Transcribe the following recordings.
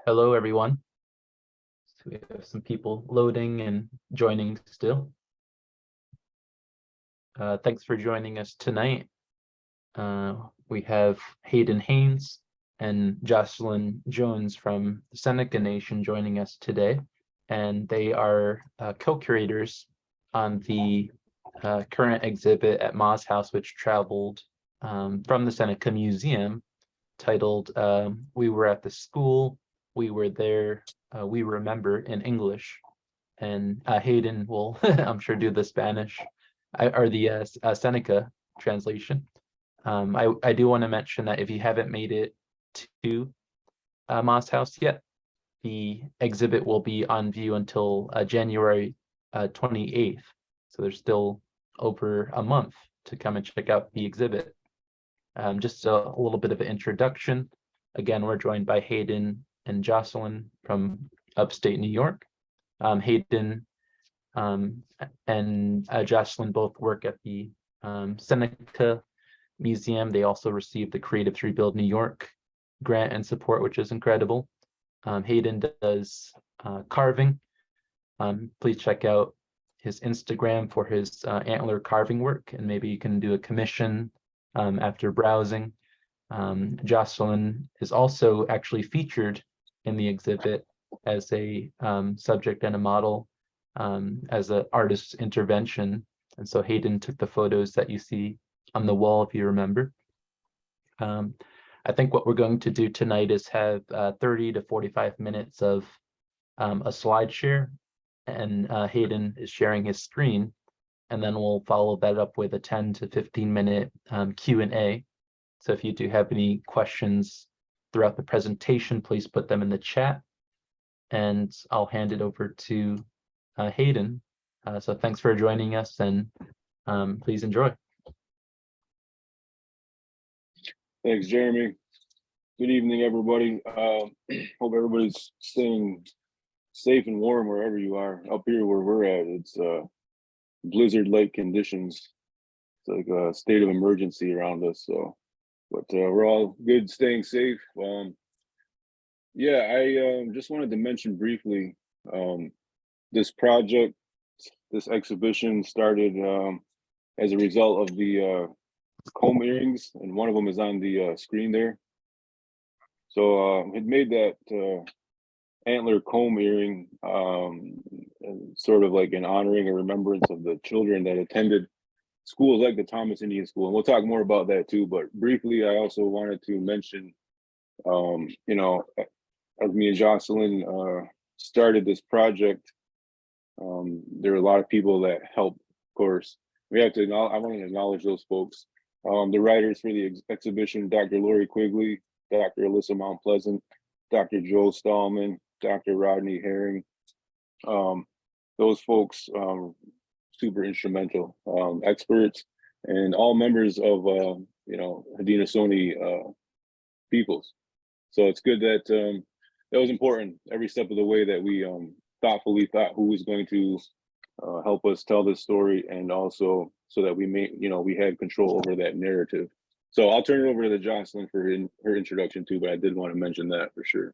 Hello, everyone. So we have some people loading and joining still. Thanks for joining us tonight. We have Hayden Haynes and Jocelyn Jones from the Seneca Nation joining us today, and they are co-curators on the current exhibit at Ma's house, which traveled from the Seneca Museum, titled "We Were at the School, We Were There, We Remember" in English. And Hayden will, I'm sure, do the Spanish or the Seneca translation. I do want to mention that if you haven't made it to Ma's house yet, the exhibit will be on view until January 28th. So there's still over a month to come and check out the exhibit. Just a little bit of an introduction. Again, we're joined by Hayden and Jocelyn from upstate New York. Hayden and Jocelyn both work at the Seneca Museum. They also received the Creative to Rebuild New York grant and support, which is incredible. Hayden does carving. Please check out his Instagram for his antler carving work, and maybe you can do a commission after browsing. Jocelyn is also actually featured in the exhibit as a subject and a model, as an artist's intervention. And so Hayden took the photos that you see on the wall, if you remember. I think what we're going to do tonight is have 30 to 45 minutes of a slide share, and Hayden is sharing his screen, and then we'll follow that up with a 10 to 15 minute Q&A. So if you do have any questions throughout the presentation, please put them in the chat, and I'll hand it over to Hayden. So thanks for joining us, and please enjoy. Thanks, Jeremy. Good evening, everybody. Hope everybody's staying safe and warm wherever you are. Up here where we're at, it's blizzard-like conditions. It's like a state of emergency around us. So, but we're all good, staying safe. Yeah, I just wanted to mention briefly this project, this exhibition started as a result of the comb earrings, and one of them is on the screen there. So it made that antler comb earring sort of like an honoring or remembrance of the children that attended schools like the Thomas Indian School. And we'll talk more about that too. But briefly, I also wanted to mention, you know, as me and Jocelyn started this project, there are a lot of people that helped, of course. We have to, I want to acknowledge those folks. The writers for the exhibition, Dr. Lori Quigley, Dr. Alyssa Mount Pleasant, Dr. Joel Stallman, Dr. Rodney Herring. Those folks, super instrumental, experts, and all members of, you know, Haudenosaunee peoples. So it's good that that was important every step of the way, that we thoughtfully thought who was going to help us tell this story, and also so that we may, you know, we had control over that narrative. So I'll turn it over to Jocelyn for her introduction too, but I did want to mention that for sure.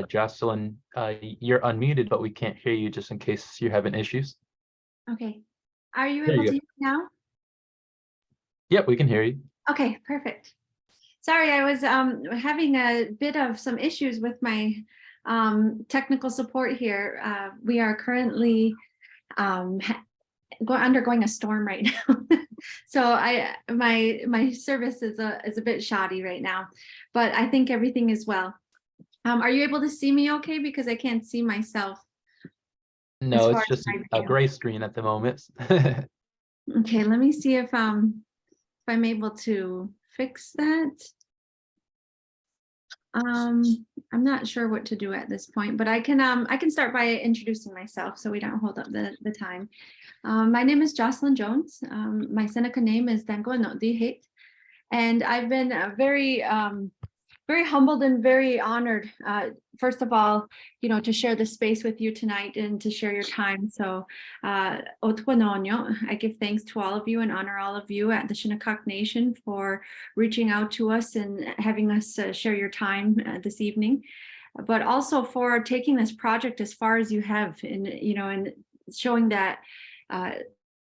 Jocelyn, you're unmuted, but we can't hear you, just in case you're having issues. Okay. Are you There able you to hear me now? Yep, we can hear you. Okay, perfect. Sorry, I was having a bit of some issues with my technical support here. We are currently undergoing a storm right now. So my service is a bit shoddy right now, but I think everything is well. Are you able to see me okay? Because I can't see myself. No, it's just a gray screen at the moment. Okay, let me see if I'm able to fix that. I'm not sure what to do at this point, but I can start by introducing myself so we don't hold up the time. My name is Jocelyn Jones. My Seneca name is Onëh I, and I've been very very humbled and very honored. First of all, to share the space with you tonight and to share your time. So, Otwanonyo, I give thanks to all of you and honor all of you at the Shinnecock Nation for reaching out to us and having us share your time this evening, but also for taking this project as far as you have, and showing that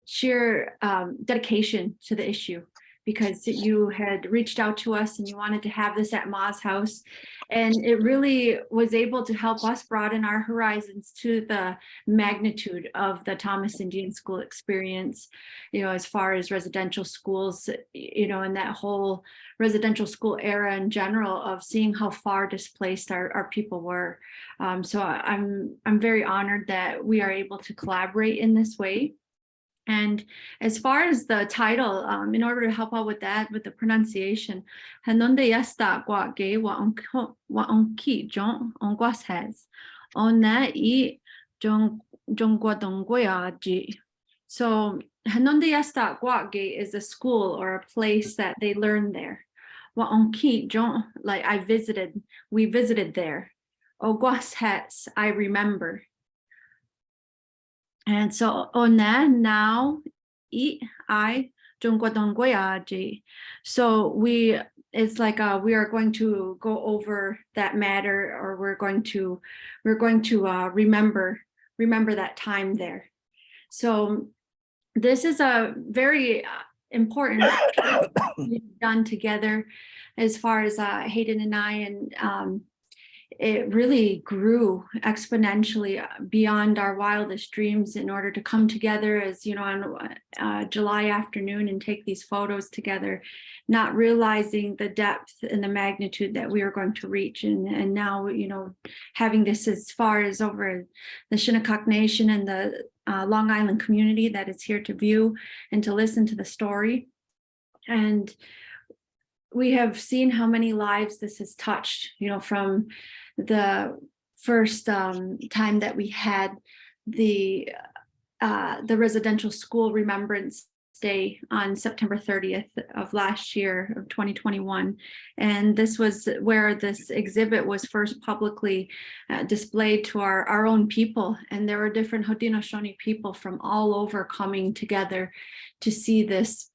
sheer dedication to the issue, because you had reached out to us and you wanted to have this at Ma's house. And it really was able to help us broaden our horizons to the magnitude of the Thomas Indian School experience, as far as residential schools, and that whole residential school era in general, of seeing how far displaced our people were. So I'm very honored that we are able to collaborate in this way. And as far as the title, in order to help out with that, with the pronunciation, Hënödeyësdahgwa'geh ögwahsä. Onëh I jögwadögwea. So Hënödeyësdahgwa'geh is a school or a place that they learn there. Like we visited there. Ögwahsä, I remember. And so Onëh now I jögwadögwea. So it's like we are going to go over that matter, or we're going to remember that time there. So this is a very important we've done together, as far as Hayden and I, and it really grew exponentially beyond our wildest dreams in order to come together, as on July afternoon, and take these photos together, not realizing the depth and the magnitude that we are going to reach. And now, having this as far as over the Shinnecock Nation and the Long Island community that is here to view and to listen to the story. And we have seen how many lives this has touched, from the first time that we had the residential school remembrance day on September 30th of last year of 2021. And this was where this exhibit was first publicly displayed to our own people. And there were different Haudenosaunee people from all over coming together to see this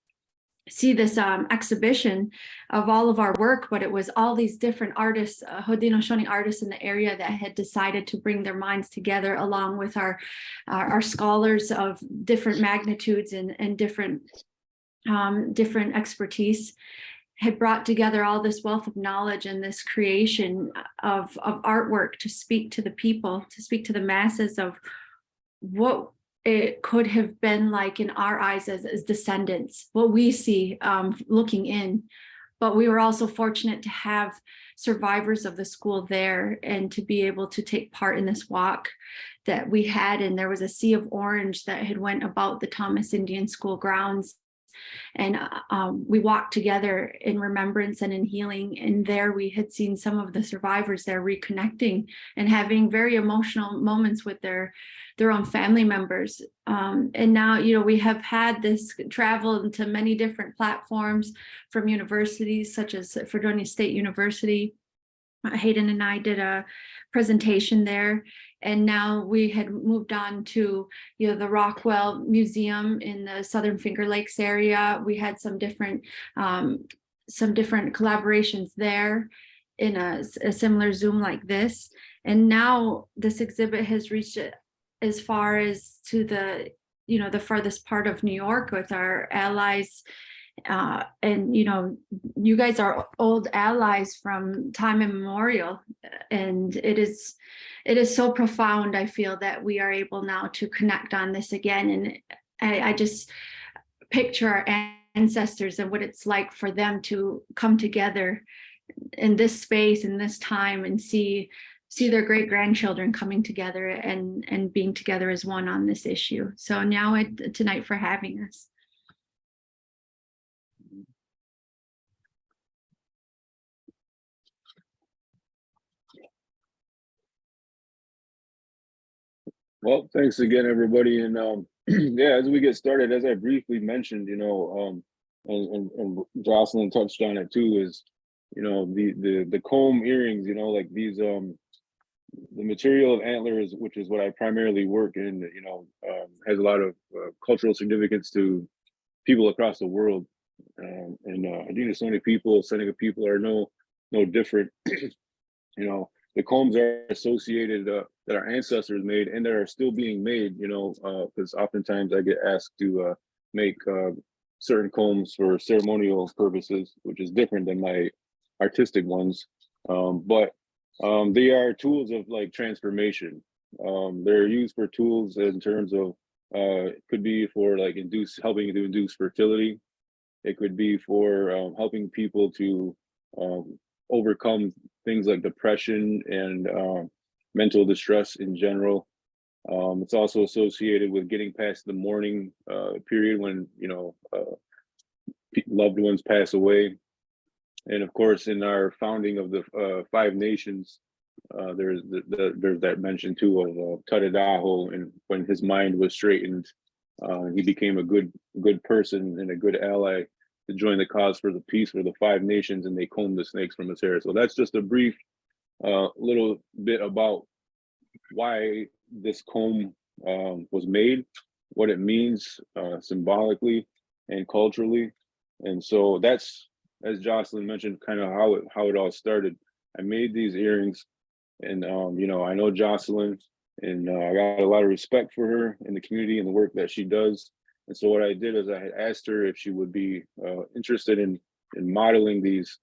exhibition of all of our work, but it was all these different artists, Haudenosaunee artists in the area, that had decided to bring their minds together, along with our scholars of different magnitudes and different expertise, had brought together all this wealth of knowledge and this creation of artwork to speak to the people, to speak to the masses of what it could have been like in our eyes as descendants, what we see looking in. But we were also fortunate to have survivors of the school there, and to be able to take part in this walk that we had. And there was a sea of orange that had went about the Thomas Indian School grounds. And we walked together in remembrance and in healing. And there we had seen some of the survivors there reconnecting and having very emotional moments with their own family members. And now, we have had this travel into many different platforms from universities such as Fredonia State University. Hayden and I did a presentation there, and now we had moved on to the Rockwell Museum in the Southern Finger Lakes area. We had some different collaborations there in a similar Zoom like this, and now this exhibit has reached as far as to the furthest part of New York with our allies. And you guys are old allies from time immemorial, and it is so profound. I feel that we are able now to connect on this again, and I just picture our ancestors and what it's like for them to come together in this space, in this time, and see their great grandchildren coming together and being together as one on this issue. So now tonight for having us. Well, thanks again, everybody. And yeah, as we get started, as I briefly mentioned, and Jocelyn touched on it too, is you know, the comb earrings, you know, like these, the material of antlers, which is what I primarily work in, you know, has a lot of cultural significance to people across the world. And Haudenosaunee people, Seneca people are no different. You know, the combs are associated that our ancestors made and that are still being made, you know, because oftentimes I get asked to make certain combs for ceremonial purposes, which is different than my artistic ones. But they are tools of like transformation. They're used for tools in terms of could be for like helping to induce fertility. It could be for helping people to overcome things like depression and mental distress in general. It's also associated with getting past the mourning period when, you know, loved ones pass away. And of course, in our founding of the 5 nations, there's that mention too of Tadadaho, and when his mind was straightened, he became a good person and a good ally to join the cause for the peace for the 5 nations, and they combed the snakes from his hair. So that's just a brief little bit about why this comb was made, what it means symbolically and culturally. And so that's, as Jocelyn mentioned, kind of how it all started. I made these earrings, and you know, I know Jocelyn, and I got a lot of respect for her in the community and the work that she does. And so what I did is I had asked her if she would be interested in modeling these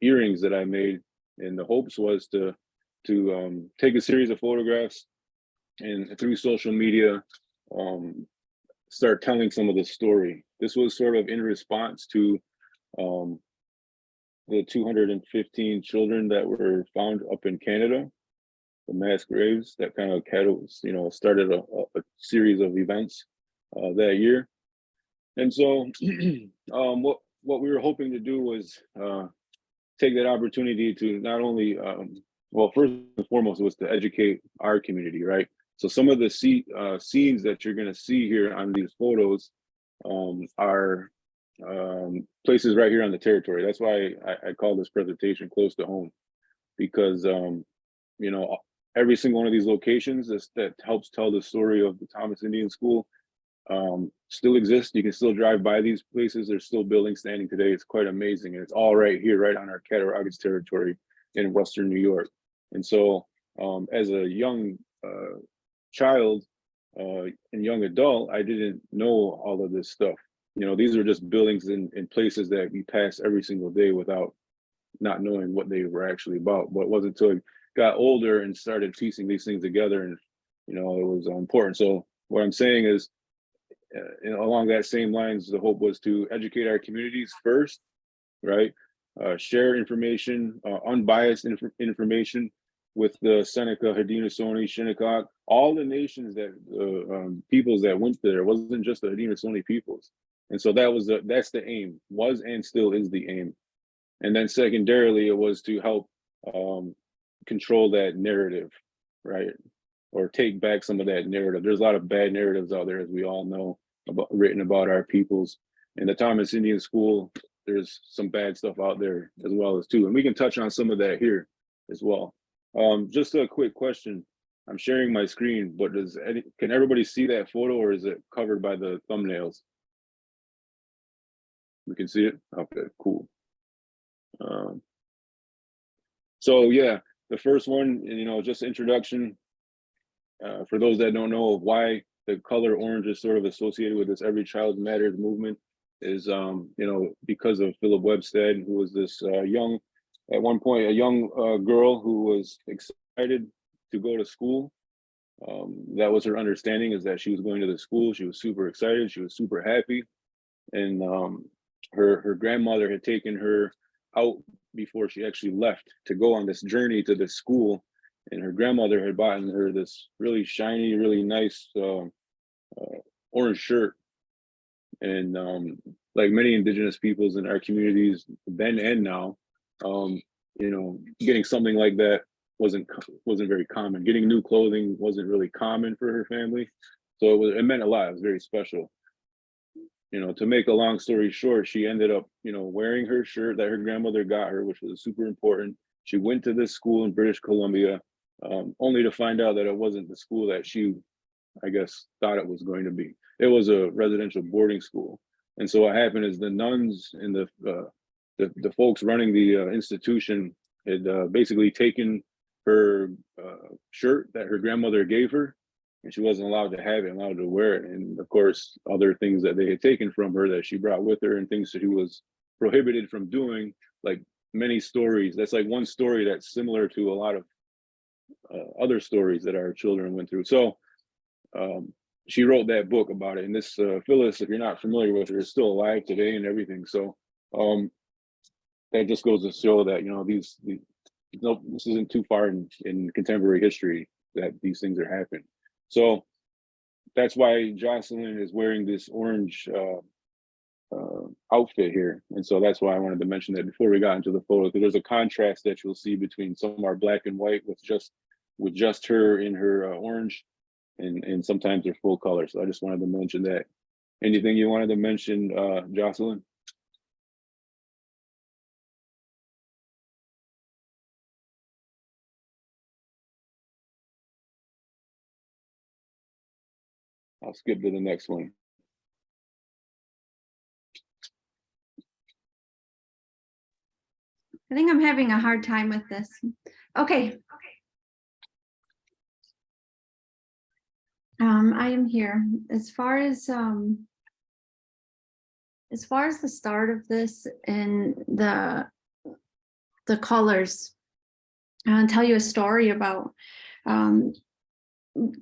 earrings that I made, and the hopes was to take a series of photographs and through social media start telling some of the story. This was sort of in response to the 215 children that were found up in Canada, the mass graves that kind of you know, started a series of events that year. And so what we were hoping to do was take that opportunity to not only, well, first and foremost, was to educate our community, right? So some of the scenes that you're gonna see here on these photos are places right here on the territory. That's why I call this presentation close to home, because you know, every single one of these locations that helps tell the story of the Thomas Indian School still exists. You can still drive by these places. There's still buildings standing today. It's quite amazing, and it's all right here, right on our Cattaraugus territory in Western New York. And so as a young child and young adult, I didn't know all of this stuff. You know, these are just buildings in places that we pass every single day without not knowing what they were actually about. But it wasn't until I got older and started piecing these things together, and you know, it was important. So what I'm saying is, along that same lines, the hope was to educate our communities first, right? Share information, unbiased information with the Seneca, Haudenosaunee, Shinnecock, all the nations that peoples that went there. It wasn't just the Haudenosaunee peoples. And so that's the aim, was and still is the aim. And then secondarily, it was to help control that narrative, right? Or take back some of that narrative. There's a lot of bad narratives out there, as we all know, written about our peoples. In the Thomas Indian School, there's some bad stuff out there as well as too. And we can touch on some of that here as well. Just a quick question. I'm sharing my screen, but can everybody see that photo, or is it covered by the thumbnails? We can see it? Okay, cool. So yeah, the first one, you know, just introduction. For those that don't know why the color orange is sort of associated with this Every Child Matters movement is, you know, because of Philip Webstead, who was this at one point, a young girl who was excited to go to school. That was her understanding, is that she was going to the school. She was super excited. She was super happy. And her grandmother had taken her out before she actually left to go on this journey to this school. And her grandmother had bought her this really shiny, really nice orange shirt. And like many indigenous peoples in our communities then and now, you know, getting something like that wasn't very common. Getting new clothing wasn't really common for her family. So it meant a lot. It was very special. to make a long story short, she ended up, wearing her shirt that her grandmother got her, which was super important. She went to this school in British Columbia, only to find out that it wasn't the school that she, I guess, thought it was going to be. It was a residential boarding school. And so what happened is the nuns and the folks running the institution had basically taken her shirt that her grandmother gave her, and she wasn't allowed to have it, allowed to wear it. And of course, other things that they had taken from her that she brought with her and things that she was prohibited from doing, like many stories. That's like one story that's similar to a lot of other stories that our children went through. So she wrote that book about it. And this Phyllis, if you're not familiar with her, is still alive today and everything. So that just goes to show that, this isn't too far in contemporary history that these things are happening. So that's why Jocelyn is wearing this orange outfit here. And so that's why I wanted to mention that before we got into the photo, because there's a contrast that you'll see between some are black and white with just her in her orange, and sometimes they're full color. So I just wanted to mention that. Anything you wanted to mention, Jocelyn? I'll skip to the next one. I think I'm having a hard time with this. Okay. I am here. As far as the start of this and the colors, I'll tell you a story about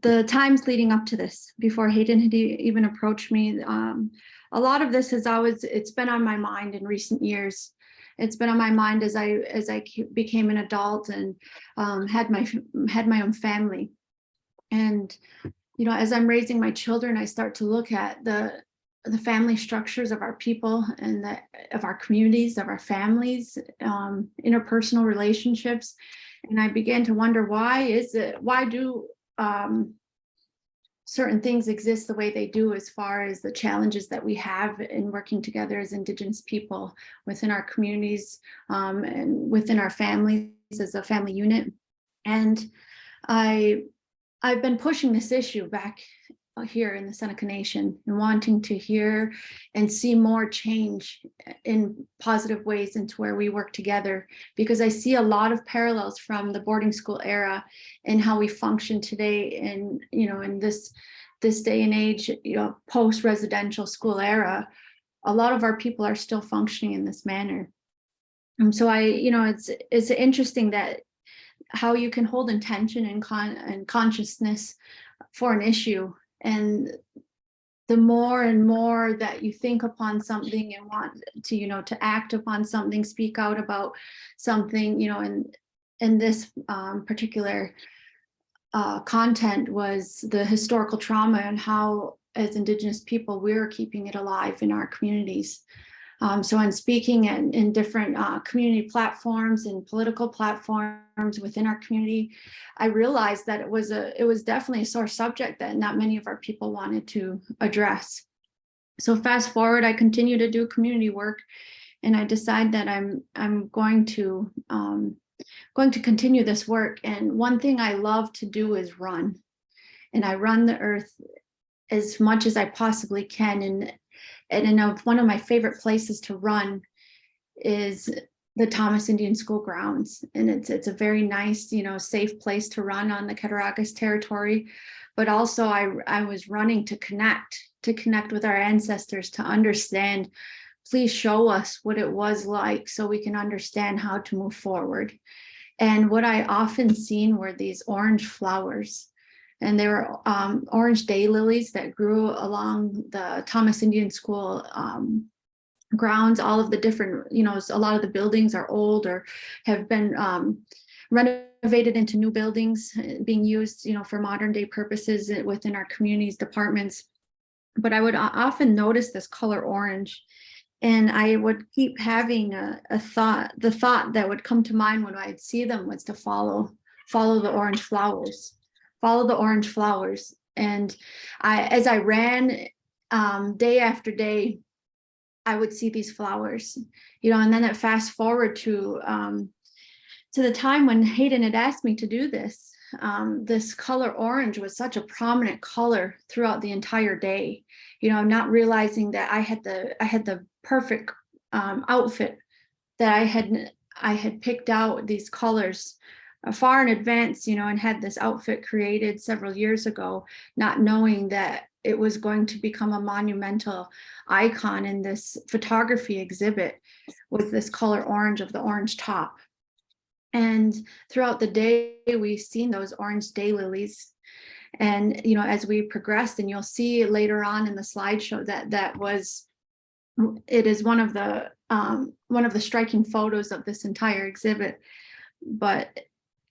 the times leading up to this, before Hayden had even approached me. A lot of this it's been on my mind in recent years. It's been on my mind as I became an adult and had my own family. And as I'm raising my children, I start to look at the family structures of our people and of our communities, of our families, interpersonal relationships. And I began to wonder, why do certain things exist the way they do, as far as the challenges that we have in working together as Indigenous people within our communities and within our families as a family unit. And I've been pushing this issue back here in the Seneca Nation and wanting to hear and see more change in positive ways into where we work together, because I see a lot of parallels from the boarding school era and how we function today in this day and age, post-residential school era. A lot of our people are still functioning in this manner. And so it's interesting that how you can hold intention and consciousness for an issue, and the more and more that you think upon something and want to act upon something, speak out about something, and this particular content was the historical trauma and how, as Indigenous people, we're keeping it alive in our communities. So in speaking in different community platforms and political platforms within our community, I realized that it was definitely a sore subject that not many of our people wanted to address. So fast forward, I continue to do community work, and I decide that I'm going to continue this work. And one thing I love to do is run, and I run the earth as much as I possibly can. And one of my favorite places to run is the Thomas Indian School grounds. And it's a very nice, safe place to run on the Cattaraugus territory. But also I was running to connect with our ancestors, to understand, please show us what it was like so we can understand how to move forward. And what I often seen were these orange flowers. And they were orange daylilies that grew along the Thomas Indian School grounds. All of the different, a lot of the buildings are old or have been renovated into new buildings being used, for modern day purposes within our communities, departments. But I would often notice this color orange, and I would keep having a thought. The thought that would come to mind when I'd see them was to follow the orange flowers. Follow the orange flowers. And as I ran day after day, I would see these flowers, and then it fast forward to the time when Hayden had asked me to do this. This color orange was such a prominent color throughout the entire day, not realizing that I had the perfect outfit, that I had picked out these colors far in advance, and had this outfit created several years ago, not knowing that it was going to become a monumental icon in this photography exhibit with this color orange of the orange top. And throughout the day, we've seen those orange daylilies. And, as we progressed, and you'll see later on in the slideshow it is one of the striking photos of this entire exhibit. But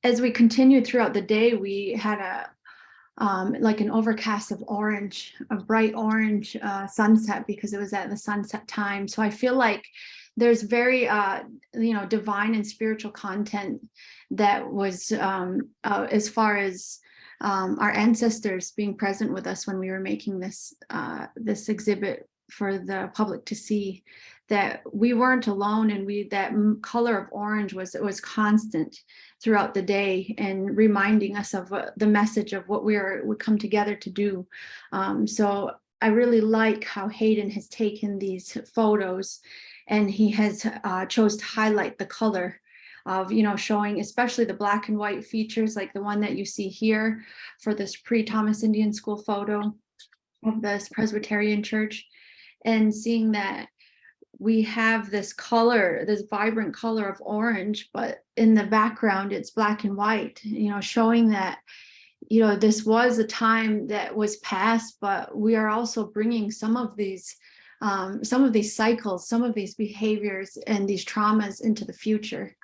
as we continued throughout the day, we had like an overcast of orange, a bright orange sunset, because it was at the sunset time. So I feel like there's very divine and spiritual content that was as far as our ancestors being present with us when we were making this exhibit for the public to see, that we weren't alone, and that color of orange was constant throughout the day, and reminding us of the message of what we come together to do. So I really like how Hayden has taken these photos, and he has chose to highlight the color of, showing especially the black and white features, like the one that you see here for this pre-Thomas Indian School photo of this Presbyterian church, and seeing that we have this color, this vibrant color of orange, but in the background it's black and white, showing that, this was a time that was past, but we are also bringing some of these cycles, some of these behaviors and these traumas into the future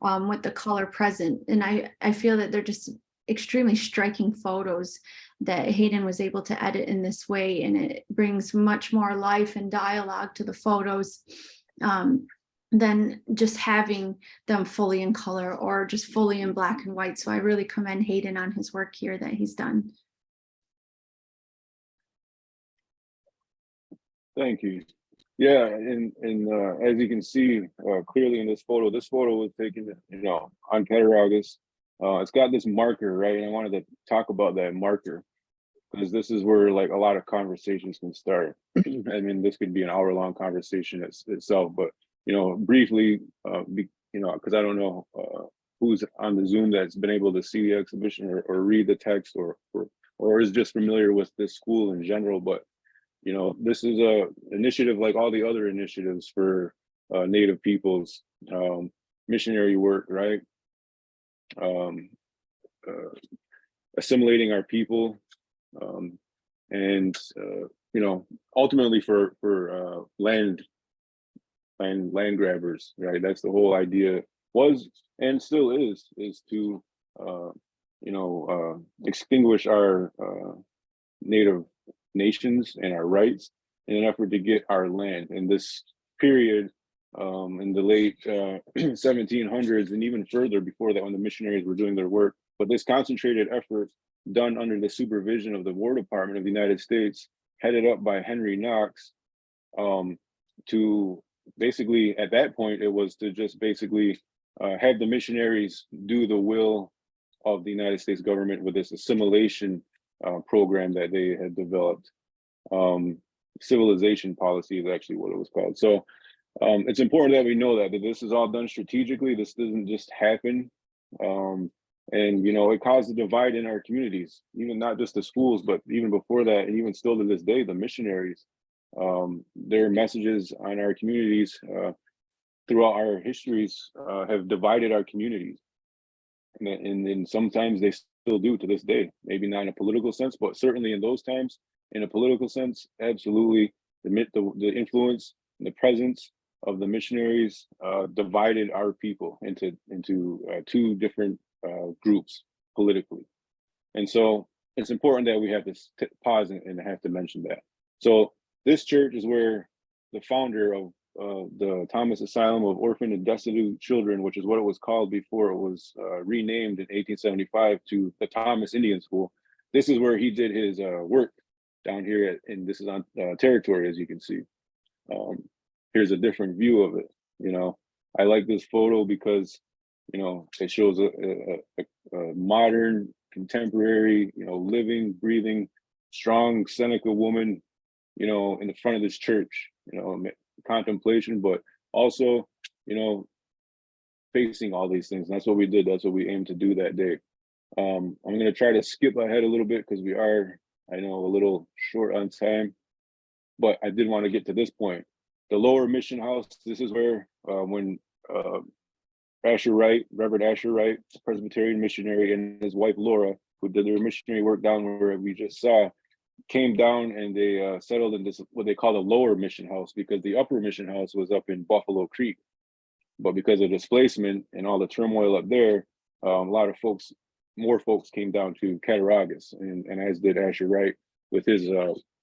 with the color present. And I feel that they're just extremely striking photos that Hayden was able to edit in this way, and it brings much more life and dialogue to the photos than just having them fully in color or just fully in black and white. So I really commend Hayden on his work here that he's done. Thank you. Yeah, and as you can see clearly in this photo was taken, on Cattaraugus. It's got this marker, right? And I wanted to talk about that marker, because this is where like a lot of conversations can start. I mean, this could be an hour-long conversation itself, but briefly, because I don't know who's on the Zoom that's been able to see the exhibition or read the text or is just familiar with this school in general. But this is a initiative like all the other initiatives for Native peoples, missionary work, right? Assimilating our people, and ultimately for land grabbers, right? That's the whole idea, was and still is to extinguish our Native nations and our rights in an effort to get our land. In this period, in the late 1700s and even further before that, when the missionaries were doing their work, but this concentrated effort done under the supervision of the War Department of the United States, headed up by Henry Knox, to basically, at that point, it was to just basically have the missionaries do the will of the United States government with this assimilation program that they had developed. Civilization policy is actually what it was called. So it's important that we know that this is all done strategically. This doesn't just happen. And it caused a divide in our communities, even not just the schools, but even before that, and even still to this day, the missionaries, their messages on our communities throughout our histories have divided our communities. And sometimes they still do to this day, maybe not in a political sense, but certainly in those times, in a political sense, absolutely, the influence and the presence of the missionaries divided our people into two different groups politically. And so it's important that we have to pause and have to mention that. So this church is where the founder of the Thomas Asylum of Orphan and Destitute Children, which is what it was called before it was renamed in 1875 to the Thomas Indian School. This is where he did his work down here, and this is on territory, as you can see. here's a different view of it. You know, I like this photo because, you know, it shows a modern, contemporary, you know, living, breathing, strong Seneca woman, you know, in the front of this church, you know, contemplation, but also, you know, facing all these things. And that's what we did. That's what we aimed to do that day. I'm going to try to skip ahead a little bit because we are, I know, a little short on time, but I did want to get to this point. The Lower Mission House, this is where when Asher Wright, Reverend Asher Wright, Presbyterian missionary, and his wife Laura, who did their missionary work down where we just saw, came down and they settled in this, what they call the Lower Mission House, because the Upper Mission House was up in Buffalo Creek. But because of displacement and all the turmoil up there, a lot of folks, more folks came down to Cattaraugus, and as did Asher Wright with his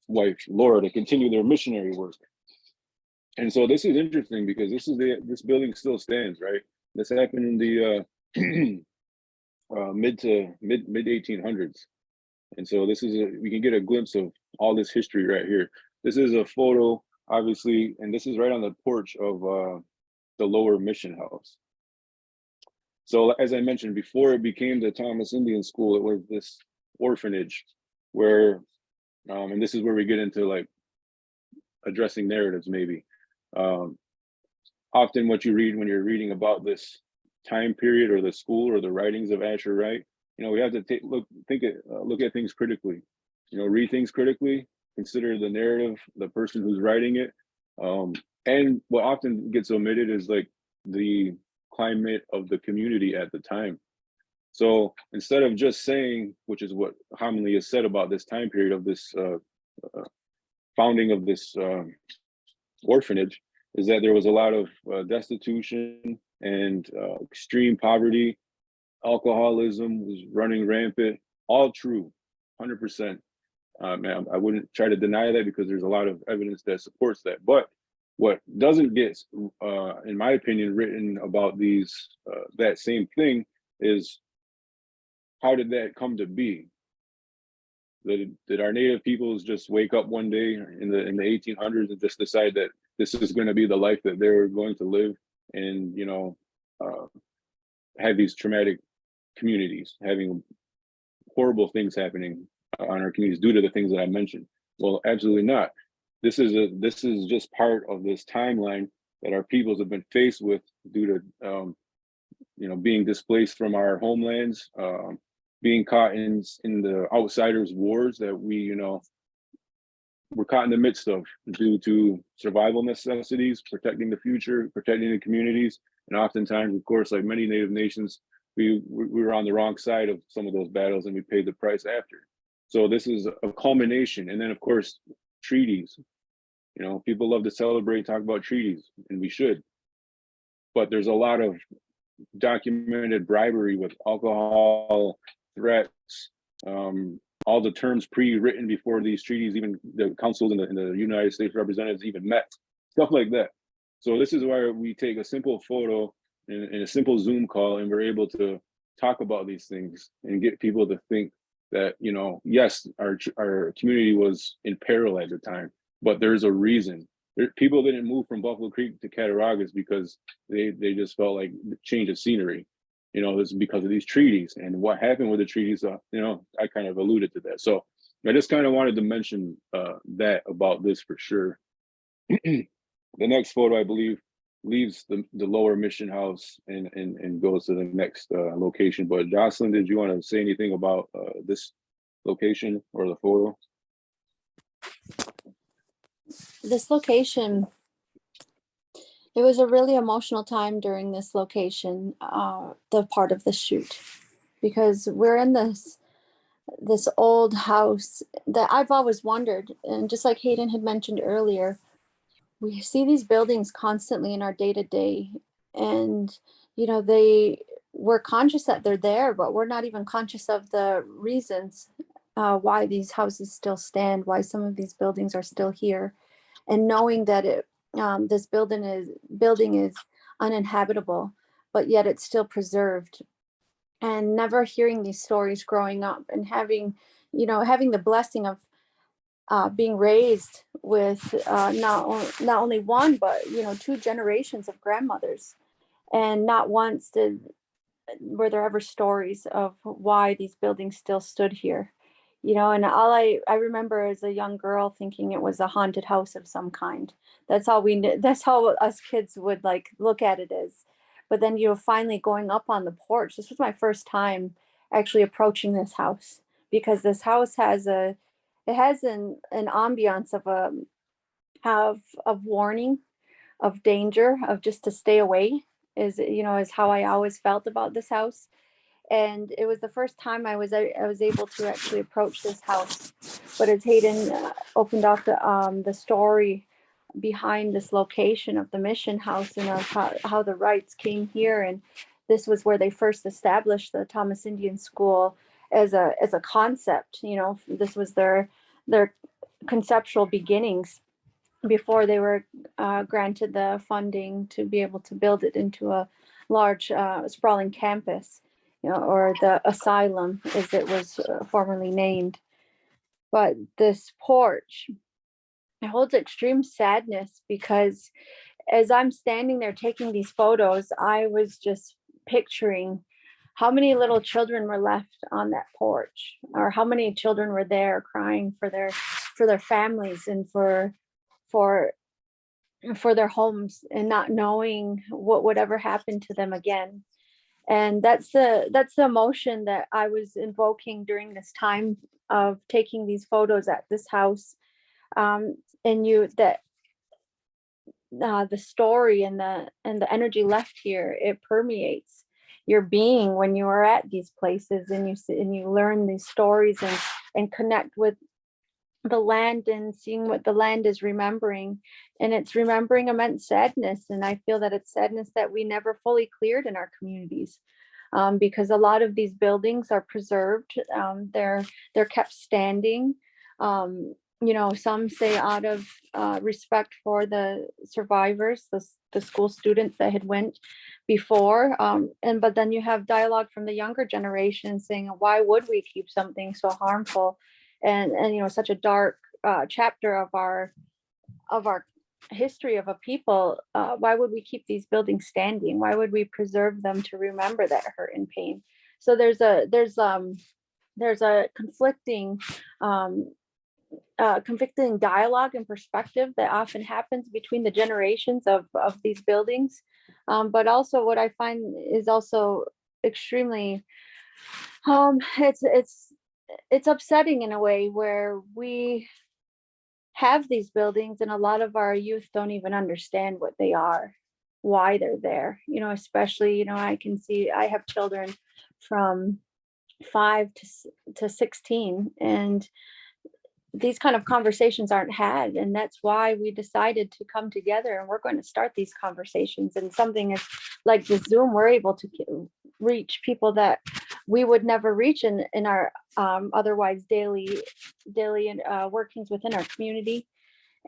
wife Laura to continue their missionary work. And so this is interesting because this building still stands, right? This happened in the mid 1800s, and so this is we can get a glimpse of all this history right here. This is a photo, obviously, and this is right on the porch of the Lower Mission House. So as I mentioned before, it became the Thomas Indian School. It was this orphanage where, and this is where we get into like addressing narratives maybe. Often what you read when you're reading about this time period or the school or the writings of Asher Wright, you know, we have to look at things critically, you know, read things critically, consider the narrative, the person who's writing it. And what often gets omitted is like the climate of the community at the time. So instead of just saying, which is what commonly is said about this time period of this founding of this orphanage, is that there was a lot of destitution and extreme poverty, alcoholism was running rampant, all true, 100%. I wouldn't try to deny that because there's a lot of evidence that supports that. But what doesn't get, in my opinion, written about these that same thing is, how did that come to be? Did our native peoples just wake up one day in the 1800s and just decide that this is going to be the life that they're going to live, and you know, have these traumatic communities, having horrible things happening on our communities due to the things that I mentioned? Well, absolutely not. This is just part of this timeline that our peoples have been faced with due to you know, being displaced from our homelands, being caught in the outsiders' wars that we, you know, we're caught in the midst of due to survival necessities, protecting the future, protecting the communities. And oftentimes, of course, like many Native nations, we were on the wrong side of some of those battles and we paid the price after. So this is a culmination. And then of course, treaties. You know, people love to celebrate, talk about treaties, and we should. But there's a lot of documented bribery with alcohol, threats, all the terms pre-written before these treaties, even the councils and the United States representatives even met, stuff like that. So this is why we take a simple photo and a simple Zoom call, and we're able to talk about these things and get people to think that, you know, yes, our community was in peril at the time, but there's a reason. People didn't move from Buffalo Creek to Cattaraugus because they just felt like the change of scenery. You know, this is because of these treaties, and what happened with the treaties. You know, I kind of alluded to that. So I just kind of wanted to mention that about this for sure. The next photo, I believe, leaves the Lower Mission House and goes to the next location. But Jocelyn, did you want to say anything about this location or the photo? This location, it was a really emotional time during this location, the part of the shoot, because we're in this old house that I've always wondered, and just like Hayden had mentioned earlier, we see these buildings constantly in our day-to-day, and you know, we're conscious that they're there, but we're not even conscious of the reasons why these houses still stand, why some of these buildings are still here. And knowing that this building is uninhabitable, but yet it's still preserved. And never hearing these stories growing up, and having the blessing of being raised with not only one, but, you know, two generations of grandmothers. And not once were there ever stories of why these buildings still stood here. You know, and all I remember as a young girl thinking it was a haunted house of some kind. That's all we knew. That's how us kids would like look at it as. But then, you know, finally going up on the porch, this was my first time actually approaching this house, because this house has an ambiance of warning, of danger, of just to stay away, is how I always felt about this house. And it was the first time I was able to actually approach this house. But as Hayden opened up the story behind this location of the mission house, and of how the Wrights came here, and this was where they first established the Thomas Indian School as a concept. You know, this was their conceptual beginnings before they were granted the funding to be able to build it into a large sprawling campus, you know, or the asylum as it was formerly named. But this porch, it holds extreme sadness, because as I'm standing there taking these photos, I was just picturing how many little children were left on that porch, or how many children were there crying for their families and for their homes, and not knowing what would ever happen to them again. And that's the emotion that I was invoking during this time of taking these photos at this house. And the story and the energy left here, it permeates your being when you are at these places, and you learn these stories and connect with the land and seeing what the land is remembering. And it's remembering immense sadness, and I feel that it's sadness that we never fully cleared in our communities, because a lot of these buildings are preserved. They're kept standing. You know, some say out of respect for the survivors, the school students that had went before, but then you have dialogue from the younger generation saying, why would we keep something so harmful and you know, such a dark chapter of our history of a people? Why would we keep these buildings standing? Why would we preserve them to remember that hurt and pain? So there's a conflicting dialogue and perspective that often happens between the generations of these buildings. But also what I find is also extremely, it's upsetting in a way, where we have these buildings and a lot of our youth don't even understand what they are, why they're there. You know, especially, you know, I have children from 5 to 16, and these kind of conversations aren't had. And that's why we decided to come together, and we're going to start these conversations. And something is like the Zoom, we're able to reach people that we would never reach in our otherwise daily workings within our community.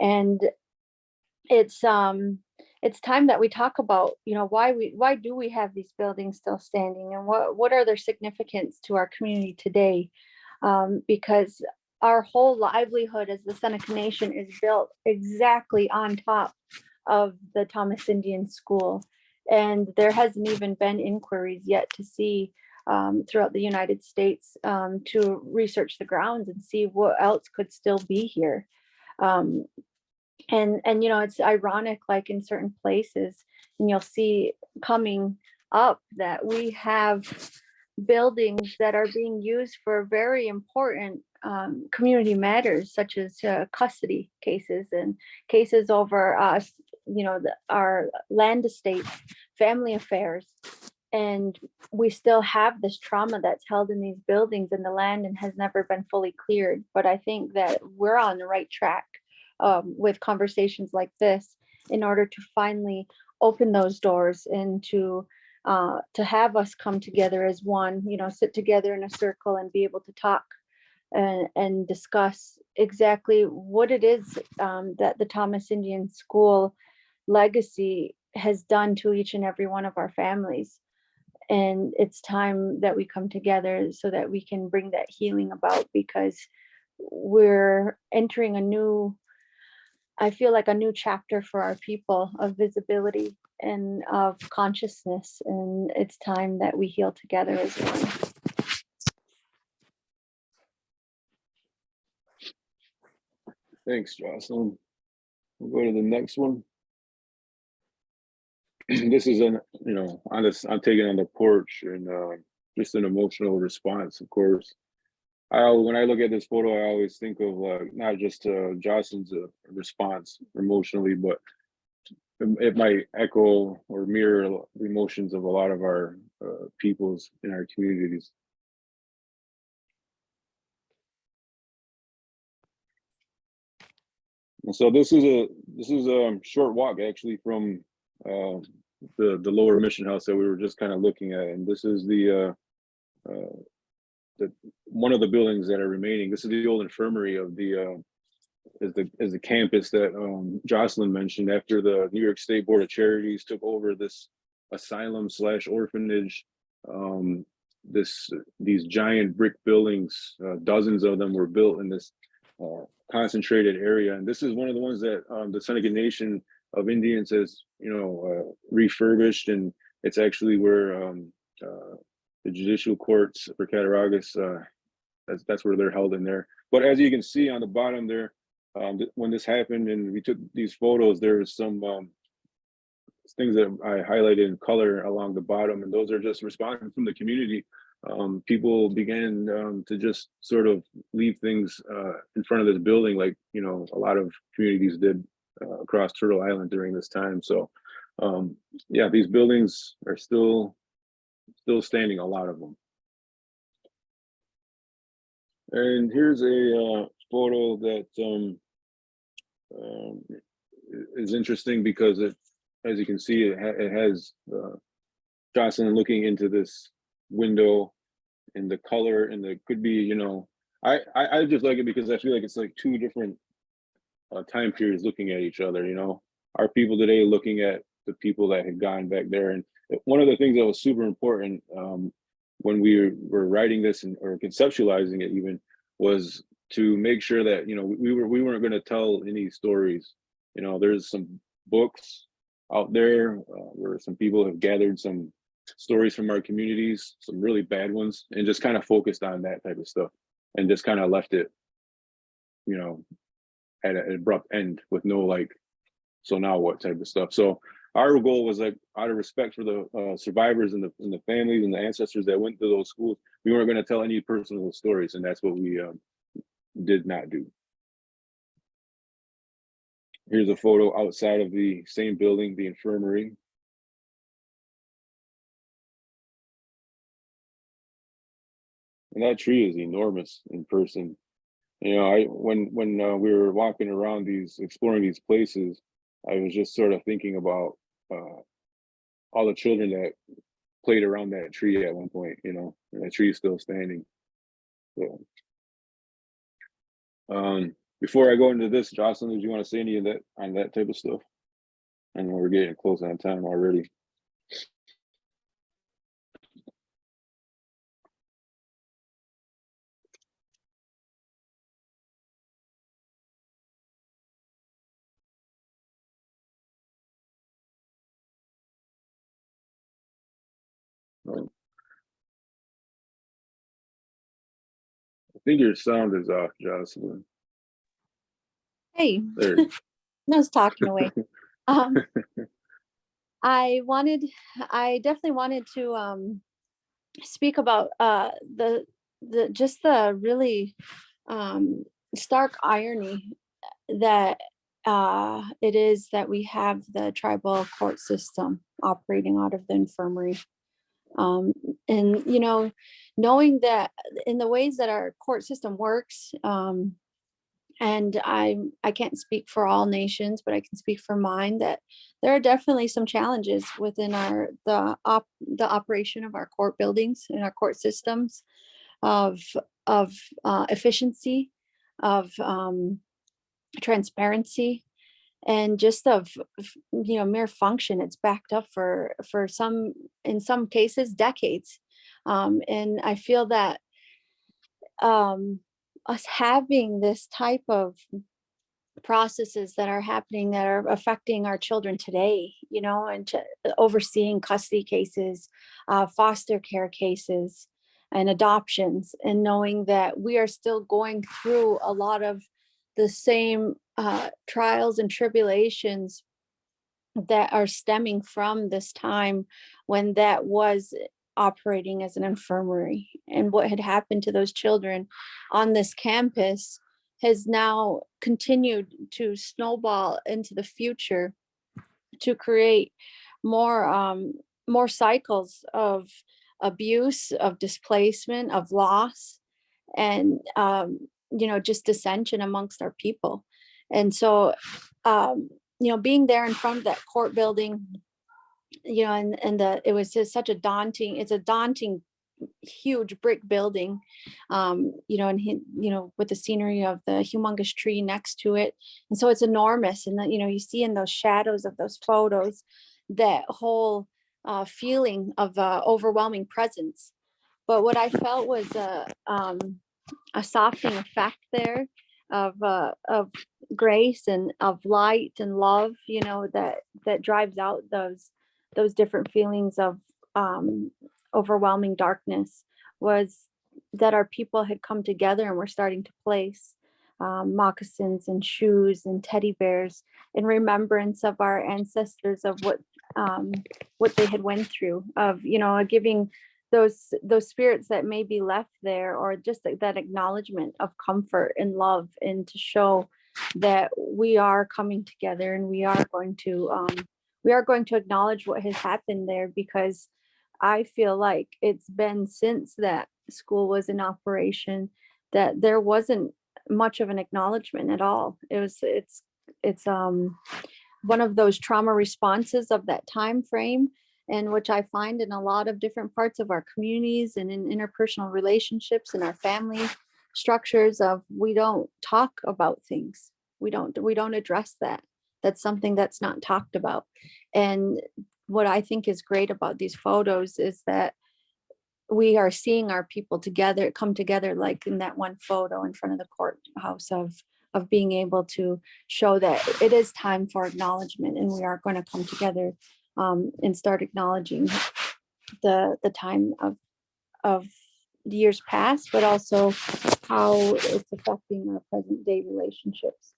And it's time that we talk about, you know, why do we have these buildings still standing, and what are their significance to our community today? Because our whole livelihood as the Seneca Nation is built exactly on top of the Thomas Indian School. And there hasn't even been inquiries yet to see throughout the United States to research the grounds and see what else could still be here. And you know, it's ironic, like in certain places, and you'll see coming up that we have buildings that are being used for very important community matters, such as custody cases and cases over you know, our land estates, family affairs. And we still have this trauma that's held in these buildings in the land and has never been fully cleared. But I think that we're on the right track with conversations like this, in order to finally open those doors and to have us come together as one, you know, sit together in a circle and be able to talk and discuss exactly what it is that the Thomas Indian School legacy has done to each and every one of our families. And it's time that we come together so that we can bring that healing about, because we're entering a new, I feel like a new chapter for our people of visibility and of consciousness. And it's time that we heal together as one. Thanks, Jocelyn. We'll go to the next one. This is I'm taking on the porch, and just an emotional response, of course. When I look at this photo, I always think of not just Jocelyn's response emotionally, but it might echo or mirror the emotions of a lot of our peoples in our communities. And so this is a short walk actually from the lower mission house that we were just kind of looking at, and this is the one of the buildings that are remaining. This is the old infirmary of the is the campus that Jocelyn mentioned after the New York State Board of Charities took over this asylum / orphanage. These giant brick buildings, dozens of them were built in this concentrated area, and this is one of the ones that the Seneca Nation of Indians has refurbished, and it's actually where the judicial courts for Cattaraugus, that's where they're held in there. But as you can see on the bottom there, when this happened and we took these photos, there was some things that I highlighted in color along the bottom, and those are just responses from the community. People began to just sort of leave things in front of this building, like a lot of communities did across Turtle Island during this time. So yeah, these buildings are still standing, a lot of them. And here's a photo that is interesting because as you can see, it has Jocelyn looking into this window, and the color, and the could be, I just like it because I feel like it's like two different time periods looking at each other. Our people today looking at the people that had gone back there. And one of the things that was super important when we were writing this or conceptualizing it even was to make sure that we weren't going to tell any stories. There's some books out there where some people have gathered some stories from our communities, some really bad ones, and just kind of focused on that type of stuff, and just kind of left it at an abrupt end with no so now what type of stuff. So our goal was out of respect for the survivors and the families and the ancestors that went to those schools, we weren't going to tell any personal stories, and that's what we did not do. Here's a photo outside of the same building, the infirmary. And that tree is enormous in person. When we were walking around exploring these places, I was just sort of thinking about all the children that played around that tree at one point, and that tree is still standing. So, before I go into this, Jocelyn, did you want to say any of that on that type of stuff? I know we're getting close on time already. I think your sound is off, Jocelyn. Hey, There. I was talking away. I definitely wanted to speak about the really stark irony that it is that we have the tribal court system operating out of the infirmary. And knowing that in the ways that our court system works, and I can't speak for all nations, but I can speak for mine, that there are definitely some challenges within the operation of our court buildings and our court systems of efficiency, of transparency, and just of mere function. It's backed up for some, in some cases, decades. And I feel that us having this type of processes that are happening that are affecting our children today, and overseeing custody cases, foster care cases, and adoptions, and knowing that we are still going through a lot of the same trials and tribulations that are stemming from this time when that was operating as an infirmary, and what had happened to those children on this campus has now continued to snowball into the future to create more cycles of abuse, of displacement, of loss, and just dissension amongst our people. And so being there in front of that court building, it was just such a daunting huge brick building, and with the scenery of the humongous tree next to it. And so it's enormous. And you see in those shadows of those photos, that whole feeling of overwhelming presence. But what I felt was a softening effect there of grace and of light and love, that drives out those different feelings of overwhelming darkness, was that our people had come together and were starting to place moccasins and shoes and teddy bears in remembrance of our ancestors, of what they had went through, of giving those spirits that may be left there, or just that acknowledgement of comfort and love, and to show that we are coming together, and we are going to acknowledge what has happened there, because I feel like it's been since that school was in operation that there wasn't much of an acknowledgement at all. It's one of those trauma responses of that time frame, and which I find in a lot of different parts of our communities and in interpersonal relationships and our family structures, of we don't talk about things. We don't address that. That's something that's not talked about. And what I think is great about these photos is that we are seeing our people come together, like in that one photo in front of the courthouse, of being able to show that it is time for acknowledgement, and we are going to come together and start acknowledging the time of years past, but also how it's affecting our present day relationships.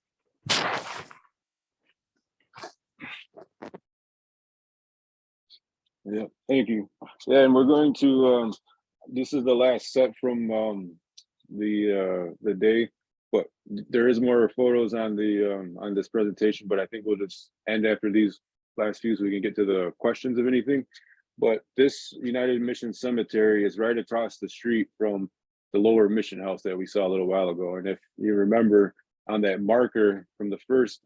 Yeah, thank you. Yeah, and we're going to this is the last set from the day, but there is more photos on this presentation, but I think we'll just end after these last few so we can get to the questions of anything. But this United Mission Cemetery is right across the street from the lower mission house that we saw a little while ago. And if you remember, on that marker from the first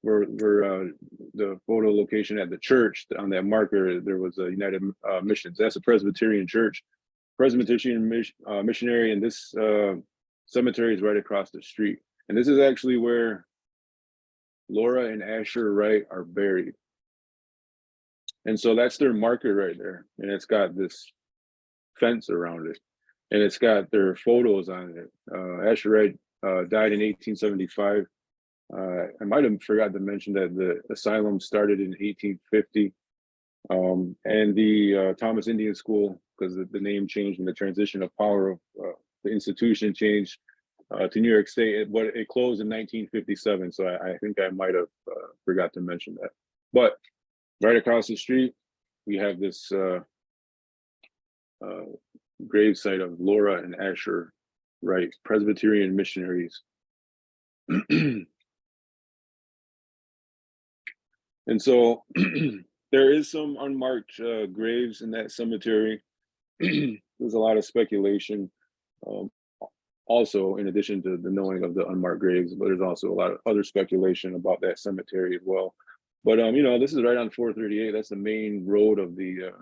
where the photo location at the church, on that marker there was a United Missions. That's a Presbyterian church, Presbyterian missionary, and this cemetery is right across the street. And this is actually where Laura and Asher Wright are buried. And so that's their marker right there. And it's got this fence around it, and it's got their photos on it. Asher Wright died in 1875. I might have forgot to mention that the asylum started in 1850, and the Thomas Indian School, because the name changed and the transition of power of the institution changed to New York State. It closed in 1957, so I think I might have forgot to mention that. But right across the street, we have this grave site of Laura and Asher Wright, Presbyterian missionaries. And so there is some unmarked graves in that cemetery. There's a lot of speculation. Also, in addition to the knowing of the unmarked graves, but there's also a lot of other speculation about that cemetery as well. But this is right on 438. That's the main road of the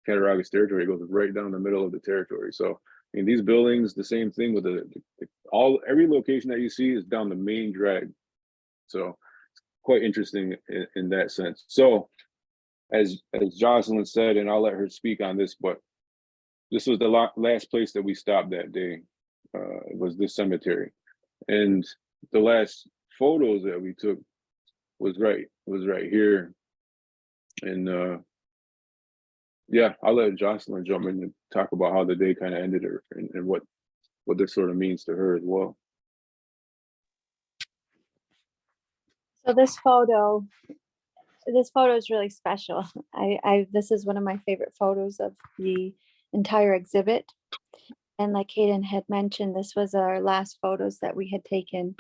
Cattaraugus territory. It goes right down the middle of the territory. So in these buildings, the same thing with every location that you see is down the main drag. So quite interesting in that sense. So as Jocelyn said, and I'll let her speak on this, but this was the last place that we stopped that day. was this cemetery. And the last photos that we took was right here. And yeah, I'll let Jocelyn jump in and talk about how the day kind of ended and what this sort of means to her as well. So this photo is really special. This is one of my favorite photos of the entire exhibit. And like Hayden had mentioned, this was our last photos that we had taken,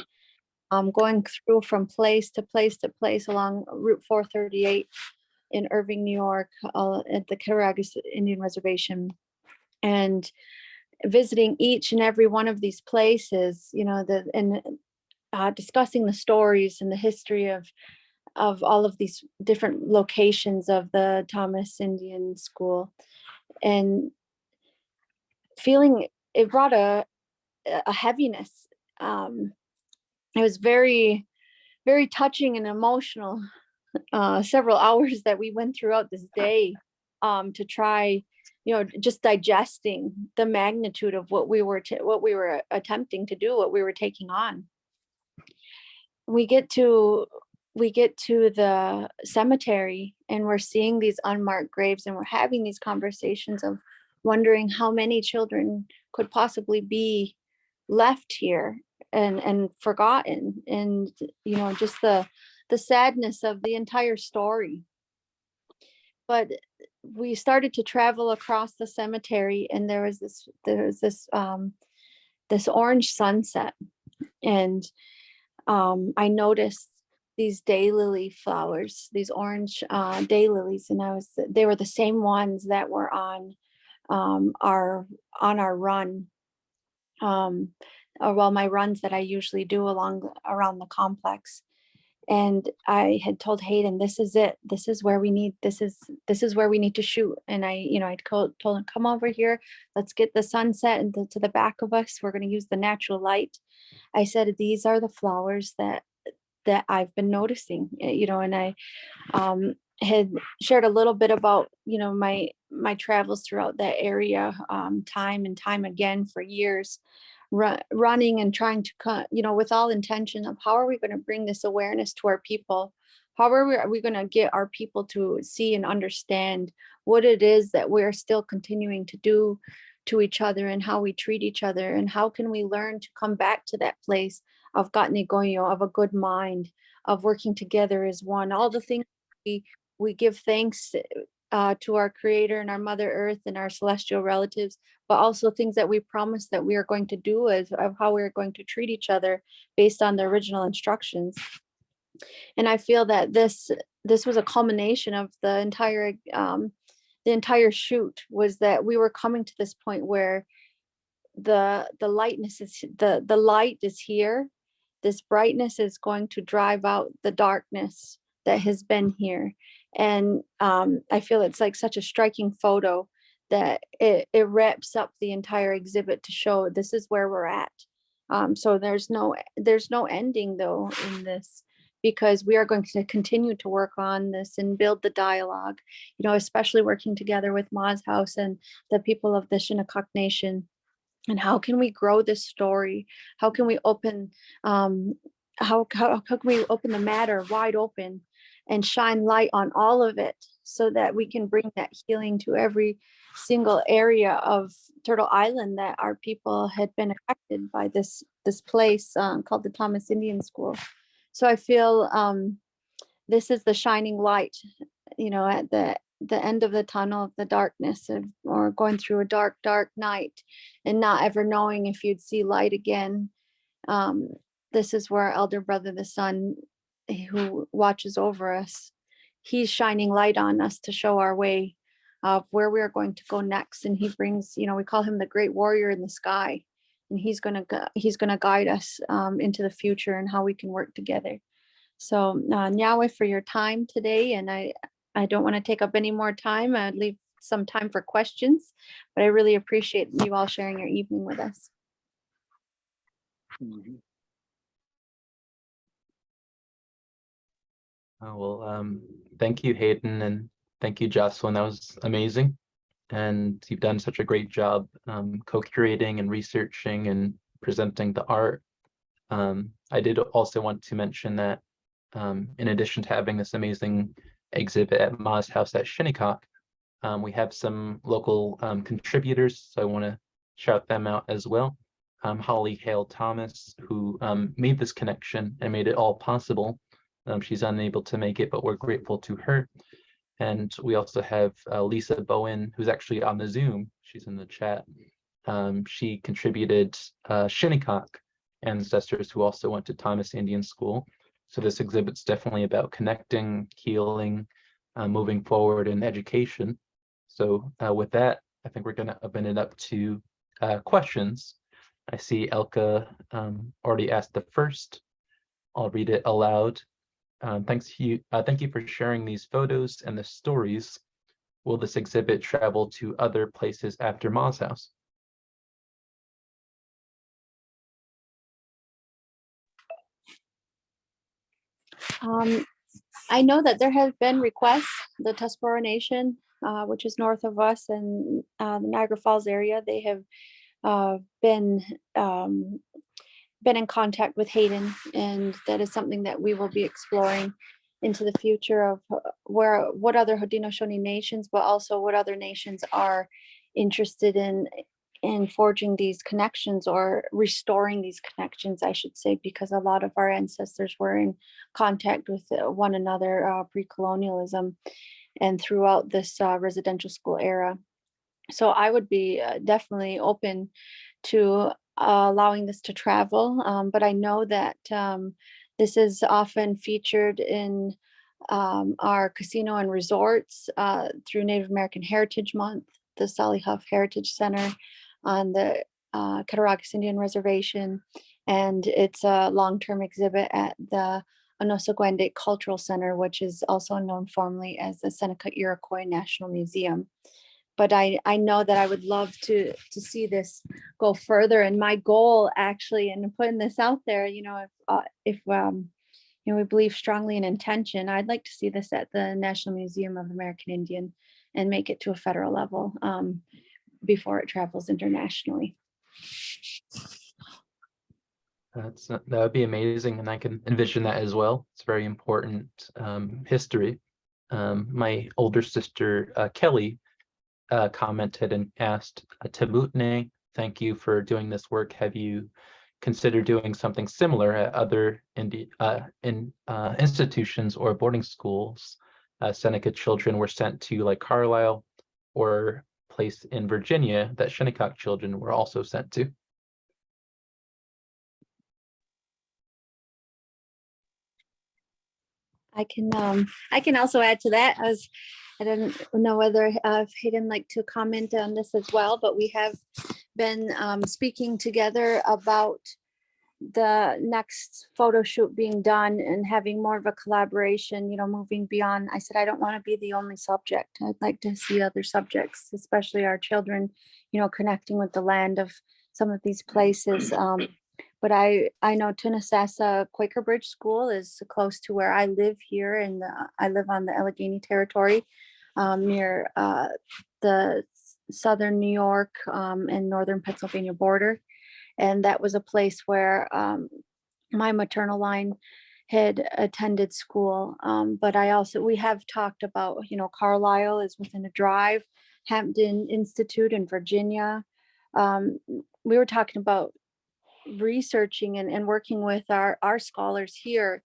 going through from place to place to place along Route 438 in Irving, New York, at the Curator Indian Reservation, and visiting each and every one of these places, you know, discussing the stories and the history of all of these different locations of the Thomas Indian School, and feeling it brought a heaviness. It was very, very touching and emotional. Several hours that we went throughout this day to try, you know, just digesting the magnitude of what we were attempting to do, what we were taking on. We get to the cemetery and we're seeing these unmarked graves, and we're having these conversations of wondering how many children could possibly be left here and forgotten, and you know, just the sadness of the entire story. But we started to travel across the cemetery, and there was this orange sunset, and I noticed these daylily flowers, these orange daylilies, and they were the same ones that were on our run, or well, my runs that I usually do around the complex. And I had told Hayden, this is it. This is where we need to shoot. And I told him, come over here. Let's get the sunset and to the back of us. We're going to use the natural light. I said, these are the flowers that I've been noticing, you know, and I had shared a little bit about, you know, my travels throughout that area, time and time again for years, running and trying to, you know, with all intention of how are we going to bring this awareness to our people? How are we going to get our people to see and understand what it is that we're still continuing to do to each other, and how we treat each other, and how can we learn to come back to that place of gatnigoyo, of a good mind, of working together as one. All the things we give thanks to our Creator and our Mother Earth and our celestial relatives, but also things that we promise that we are going to do, of how we're going to treat each other based on the original instructions. And I feel that this was a culmination of the entire shoot, was that we were coming to this point where the lightness is the light is here. This brightness is going to drive out the darkness that has been here. And I feel it's like such a striking photo that it wraps up the entire exhibit to show this is where we're at. So there's no ending though in this, because we are going to continue to work on this and build the dialogue, you know, especially working together with Ma's House and the people of the Shinnecock Nation. And how can we grow this story? How can we open how can we open the matter wide open and shine light on all of it, so that we can bring that healing to every single area of Turtle Island that our people had been affected by this place called the Thomas Indian School. So I feel this is the shining light, you know, at the end of the tunnel of the darkness, or going through a dark night and not ever knowing if you'd see light again. This is where our elder brother, the sun, who watches over us, he's shining light on us to show our way of where we are going to go next. And he brings, you know, we call him the great warrior in the sky, and he's gonna guide us into the future and how we can work together. So Nyawe, for your time today, and I don't want to take up any more time. I'd leave some time for questions, but I really appreciate you all sharing your evening with us. Mhm. Well, thank you, Hayden, and thank you, Jocelyn. That was amazing. and you've done such a great job co-curating and researching and presenting the art. I did also want to mention that in addition to having this amazing exhibit at Ma's house at Shinnecock, we have some local contributors, so I want to shout them out as well. Holly Hale Thomas, who made this connection and made it all possible. She's unable to make it, but we're grateful to her. And we also have Lisa Bowen, who's actually on the Zoom. She's in the chat. She contributed Shinnecock ancestors who also went to Thomas Indian School. So this exhibit's definitely about connecting, healing, moving forward in education. So with that, I think we're going to open it up to questions. I see Elka already asked the first. I'll read it aloud. Thank you for sharing these photos and the stories. Will this exhibit travel to other places after Ma's house? I know that there have been requests, the Tuscarora Nation, which is north of us, and the Niagara Falls area, they have been in contact with Hayden, and that is something that we will be exploring into the future of what other Haudenosaunee nations, but also what other nations are interested in forging these connections or restoring these connections, I should say, because a lot of our ancestors were in contact with one another pre-colonialism and throughout this residential school era. So I would be definitely open to allowing this to travel, but I know that this is often featured in our casino and resorts through Native American Heritage Month, the Sally Huff Heritage Center on the Cattaraugus Indian Reservation, and it's a long-term exhibit at the Onëh Cultural Center, which is also known formally as the Seneca Iroquois National Museum. But I know that I would love to see this go further. And my goal, actually, and putting this out there, if we believe strongly in intention, I'd like to see this at the National Museum of American Indian and make it to a federal level before it travels internationally. That would be amazing, and I can envision that as well. It's very important history. My older sister Kelly commented and asked, Tabutne, thank you for doing this work. Have you considered doing something similar at other institutions or boarding schools? Seneca children were sent to, like Carlisle, or place in Virginia that Shinnecock children were also sent to. I can also add to that. I don't know whether Hayden like to comment on this as well, but we have been speaking together about the next photo shoot being done and having more of a collaboration, moving beyond. I said, I don't want to be the only subject. I'd like to see other subjects, especially our children, connecting with the land of some of these places. But I know Tunasassa Quaker Bridge School is close to where I live here, and I live on the Allegheny Territory, near the southern New York and northern Pennsylvania border. And that was a place where my maternal line had attended school. But we have talked about, Carlisle is within a drive, Hampton Institute in Virginia. We were talking about researching and working with our scholars here.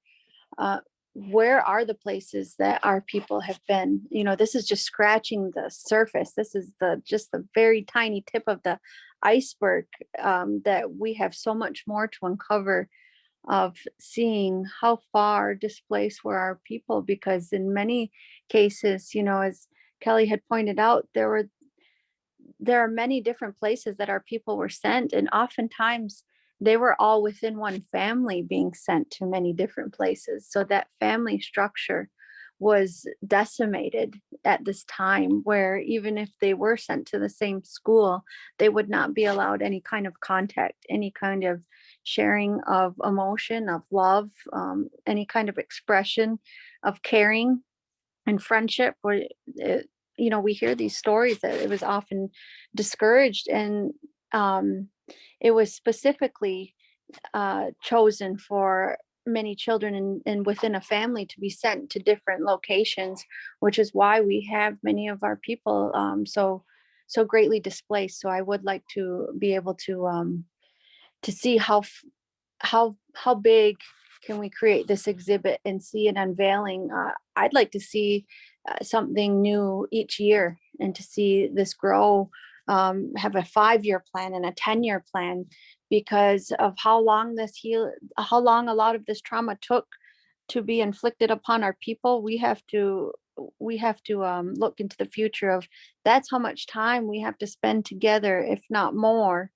Where are the places that our people have been? This is just scratching the surface. This is just the very tiny tip of the iceberg, that we have so much more to uncover of seeing how far displaced were our people, because in many cases, as Kelly had pointed out, there are many different places that our people were sent, and oftentimes they were all within one family being sent to many different places. So that family structure was decimated at this time, where even if they were sent to the same school, they would not be allowed any kind of contact, any kind of sharing of emotion, of love, any kind of expression of caring and friendship. Where we hear these stories that it was often discouraged, and it was specifically chosen for many children and within a family to be sent to different locations, which is why we have many of our people so greatly displaced. So I would like to be able to see how big can we create this exhibit and see an unveiling. I'd like to see something new each year, and to see this grow, have a 5-year plan and a 10-year plan, because of how long a lot of this trauma took to be inflicted upon our people. We have to look into the future of, that's how much time we have to spend together, if not more,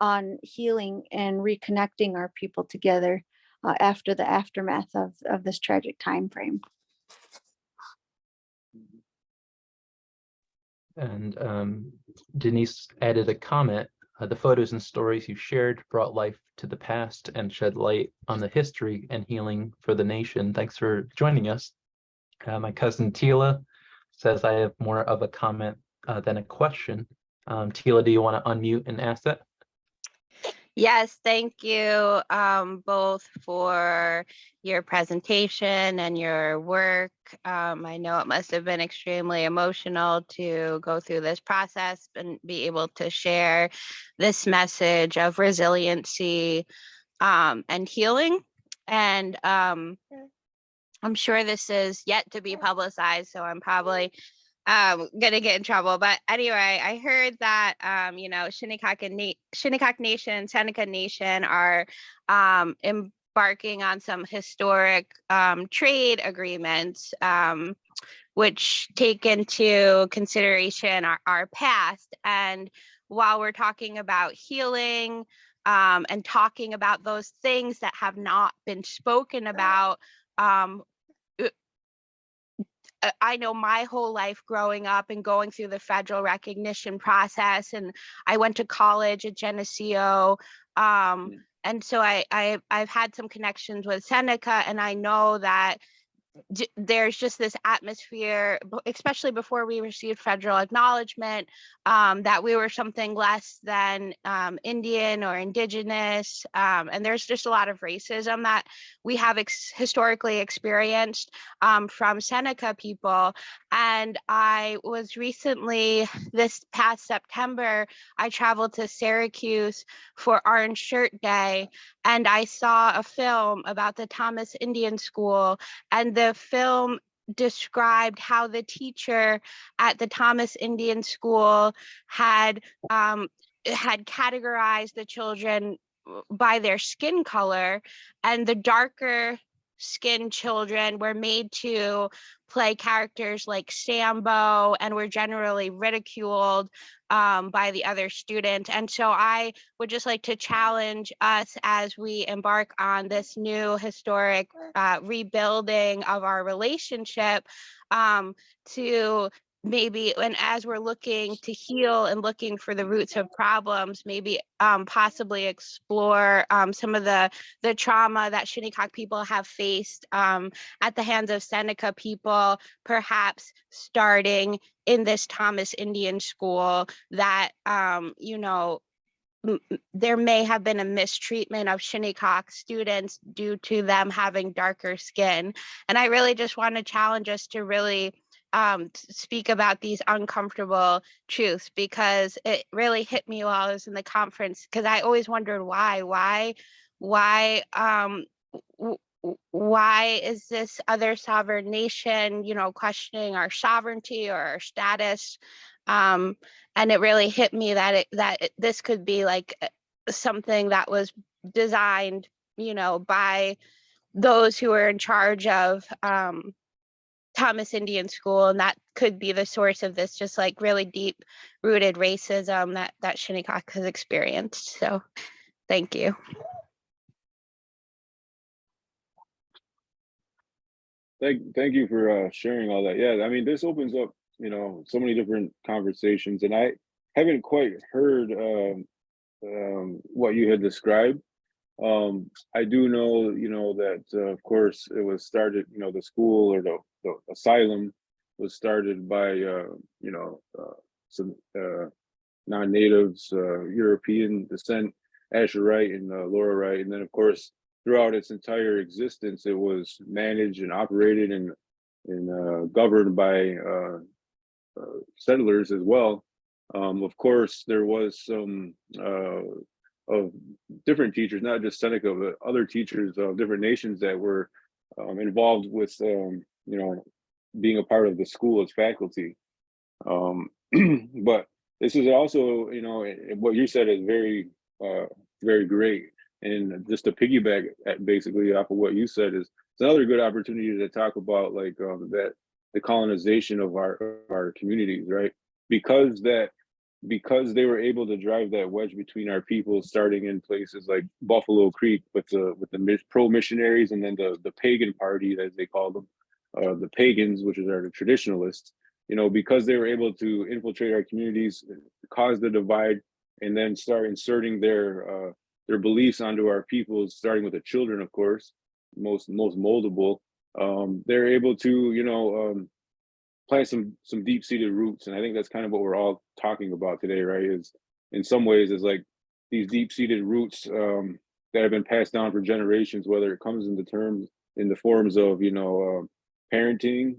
on healing and reconnecting our people together after the aftermath of this tragic time frame. And Denise added a comment. The photos and stories you shared brought life to the past and shed light on the history and healing for the nation. Thanks for joining us. My cousin Tila says I have more of a comment than a question. Tila, do you want to unmute and ask that? Yes, thank you both for your presentation and your work. I know it must have been extremely emotional to go through this process and be able to share this message of resiliency and healing. And I'm sure this is yet to be publicized, so I'm probably gonna get in trouble. But anyway, I heard that Shinnecock Nation, Seneca Nation are embarking on some historic trade agreements, which take into consideration our past. And while we're talking about healing and talking about those things that have not been spoken about, I know my whole life growing up and going through the federal recognition process, and I went to college at Geneseo. And so I've had some connections with Seneca, and I know that there's just this atmosphere, especially before we received federal acknowledgement, that we were something less than Indian or Indigenous. And there's just a lot of racism that we have historically experienced from Seneca people. And I was recently, this past September, I traveled to Syracuse for Orange Shirt Day, and I saw a film about the Thomas Indian School, and the film described how the teacher at the Thomas Indian School had categorized the children by their skin color, and the darker skinned children were made to play characters like Sambo and were generally ridiculed by the other students. And so I would just like to challenge us as we embark on this new historic rebuilding of our relationship to maybe, and as we're looking to heal and looking for the roots of problems, maybe possibly explore some of the trauma that Shinnecock people have faced at the hands of Seneca people, perhaps starting in this Thomas Indian School, that there may have been a mistreatment of Shinnecock students due to them having darker skin. And I really just want to challenge us to really speak about these uncomfortable truths, because it really hit me while I was in the conference, because I always wondered why is this other sovereign nation, questioning our sovereignty or our status? And it really hit me that this could be like something that was designed, by those who are in charge of Thomas Indian School, and that could be the source of this just like really deep rooted racism that Shinnecock has experienced. So thank you. Thank you for sharing all that. Yeah, I mean, this opens up, so many different conversations, and I haven't quite heard what you had described. I do know, that of course it was started, the school or the asylum was started by some non-natives, European descent, Asher Wright and Laura Wright, and then of course throughout its entire existence, it was managed and operated and governed by settlers as well. Of course, there was some of different teachers, not just Seneca, but other teachers of different nations that were involved with, being a part of the school as faculty. But this is also, what you said is very, very great. And just to piggyback basically off of what you said is it's another good opportunity to talk about like that the colonization of our communities, right? Because they were able to drive that wedge between our people, starting in places like Buffalo Creek with the pro missionaries, and then the pagan party, as they call them, the pagans, which are the traditionalists. Because they were able to infiltrate our communities, cause the divide, and then start inserting their beliefs onto our people, starting with the children, of course, most moldable. They're able to plant some deep-seated roots, and I think that's kind of what we're all talking about today, right? Is in some ways is like these deep-seated roots that have been passed down for generations, whether it comes in the forms of parenting,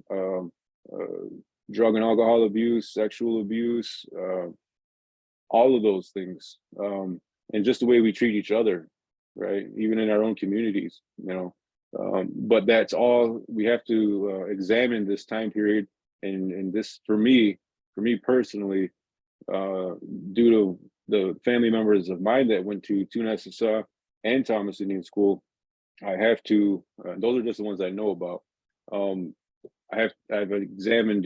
drug and alcohol abuse, sexual abuse, all of those things, and just the way we treat each other, right? Even in our own communities, but that's all we have to examine this time period. And this, for me personally, due to the family members of mine that went to Tunasisa and Thomas Indian School, I have to, those are just the ones I know about. I've examined,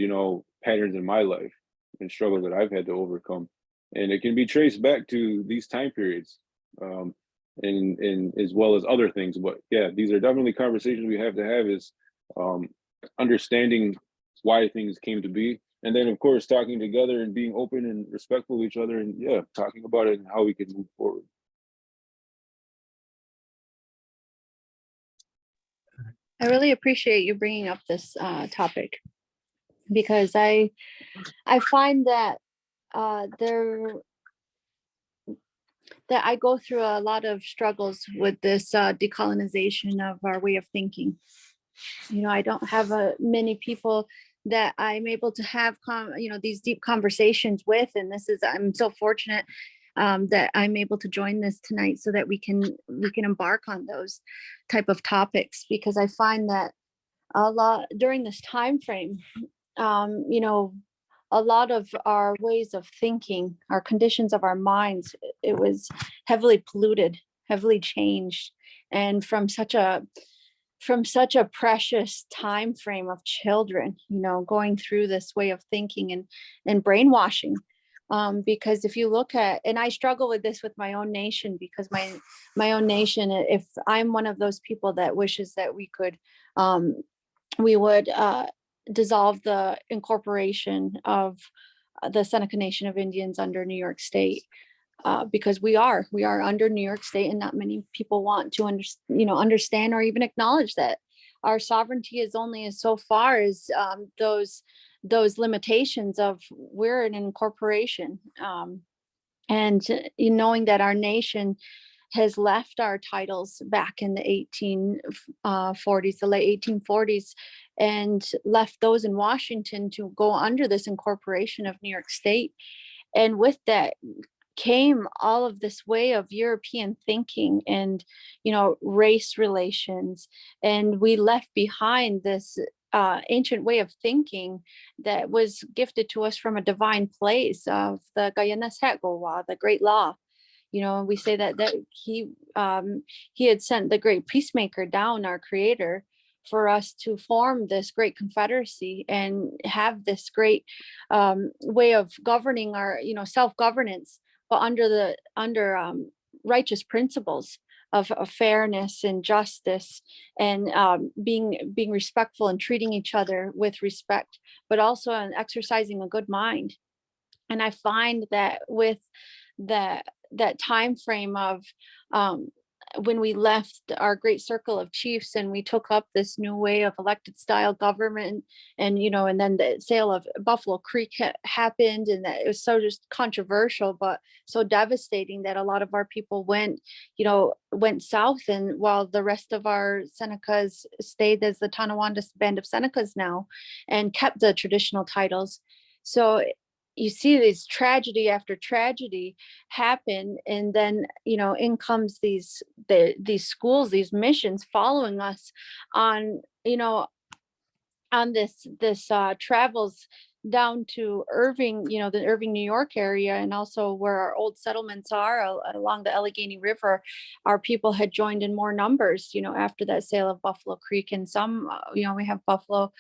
patterns in my life and struggles that I've had to overcome. And it can be traced back to these time periods, and as well as other things. But yeah, these are definitely conversations we have to have, is understanding why things came to be. And then of course, talking together and being open and respectful of each other, and yeah, talking about it and how we can move forward. I really appreciate you bringing up this topic, because I find that that I go through a lot of struggles with this decolonization of our way of thinking. I don't have many people that I'm able to have these deep conversations with, and I'm so fortunate that I'm able to join this tonight so that we can embark on those type of topics, because I find that a lot during this time frame, a lot of our ways of thinking, our conditions of our minds, it was heavily polluted, heavily changed, and from such a precious time frame of children, going through this way of thinking and brainwashing. Because if you look at, and I struggle with this with my own nation, because my own nation, if I'm one of those people that wishes that we would dissolve the incorporation of the Seneca Nation of Indians under New York State, because we are under New York State, and not many people want to understand or even acknowledge that our sovereignty is only as so far as those limitations of we're an incorporation, and knowing that our nation has left our titles back in the 1840s, the late 1840s, and left those in Washington to go under this incorporation of New York State. And with that came all of this way of European thinking and, race relations. And we left behind this ancient way of thinking that was gifted to us from a divine place of the ögwahsä, the great law. We say that he had sent the great peacemaker down, our creator, for us to form this great confederacy and have this great way of governing our, self-governance, but under righteous principles of fairness and justice, and being respectful and treating each other with respect, but also exercising a good mind. And I find that with that time frame of when we left our great circle of chiefs and we took up this new way of elected style government, and and then the sale of Buffalo Creek happened, and that it was so just controversial but so devastating that a lot of our people went south, and while the rest of our Senecas stayed as the Tonawanda Band of Senecas now and kept the traditional titles. So you see this tragedy after tragedy happen, and then in comes these schools, these missions following us on on this travels down to Irving, the Irving, New York area, and also where our old settlements are along the Allegheny River. Our people had joined in more numbers, after that sale of Buffalo Creek, and some, we have Buffalo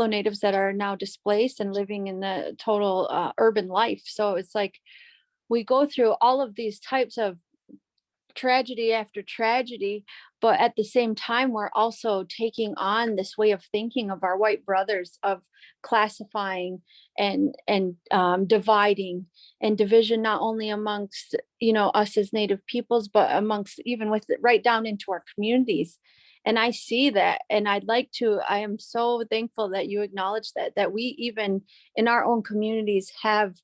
natives that are now displaced and living in the total urban life. So it's like we go through all of these types of tragedy after tragedy, but at the same time we're also taking on this way of thinking of our white brothers, of classifying and dividing and division, not only amongst us as Native peoples, but amongst even with right down into our communities. And I see that, and I am so thankful that you acknowledge that we even in our own communities have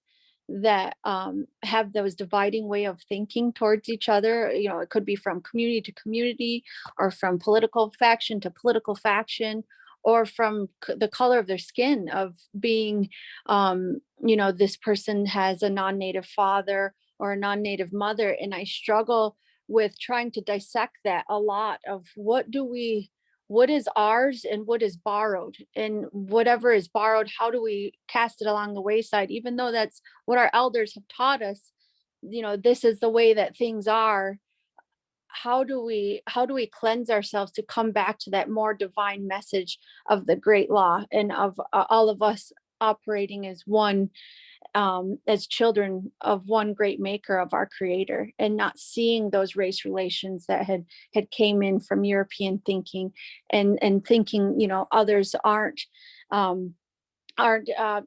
those dividing way of thinking towards each other. It could be from community to community, or from political faction to political faction, or from the color of their skin, of being this person has a non-native father or a non-native mother. And I struggle with trying to dissect that a lot, of what is ours and what is borrowed, and whatever is borrowed, how do we cast it along the wayside, even though that's what our elders have taught us, this is the way that things are. How do we cleanse ourselves to come back to that more divine message of the great law, and of all of us operating as one, as children of one great maker, of our creator, and not seeing those race relations that had came in from European thinking, and thinking others aren't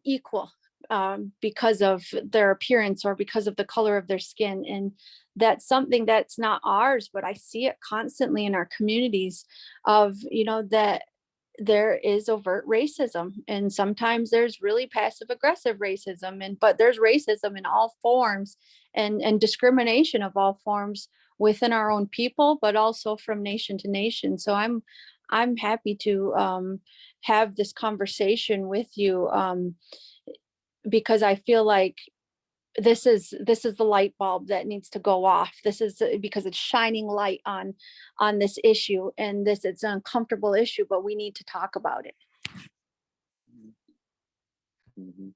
equal because of their appearance or because of the color of their skin. And that's something that's not ours, but I see it constantly in our communities, of that there is overt racism, and sometimes there's really passive aggressive racism, but there's racism in all forms, and discrimination of all forms within our own people, but also from nation to nation. So I'm happy to have this conversation with you, because I feel like this is the light bulb that needs to go off. This is because it's shining light on this issue, and it's an uncomfortable issue, but we need to talk about it. Mhm.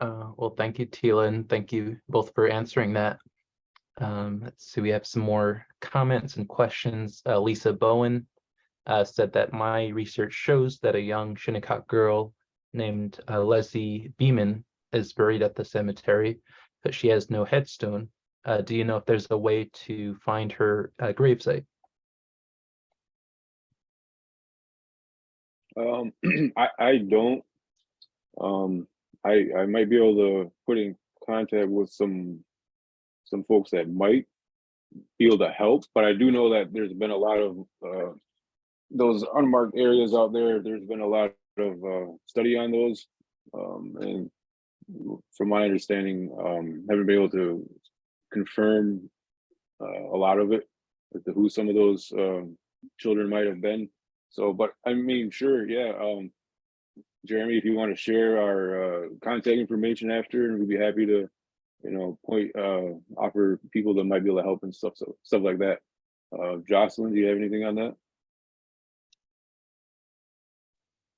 Well, thank you, Tila, and thank you both for answering that. Let's see, we have some more comments and questions. Lisa Bowen said that my research shows that a young Shinnecock girl named Leslie Beeman is buried at the cemetery, but she has no headstone. Do you know if there's a way to find her gravesite? I don't. I might be able to put in contact with some folks that might be able to help, but I do know that there's been a lot of those unmarked areas out there. There's been a lot of study on those, and from my understanding, haven't been able to confirm a lot of it, as to who some of those children might have been. So, but I mean, sure, yeah. Jeremy, if you want to share our contact information after, and we'd be happy to, offer people that might be able to help and stuff like that. Jocelyn, do you have anything on that?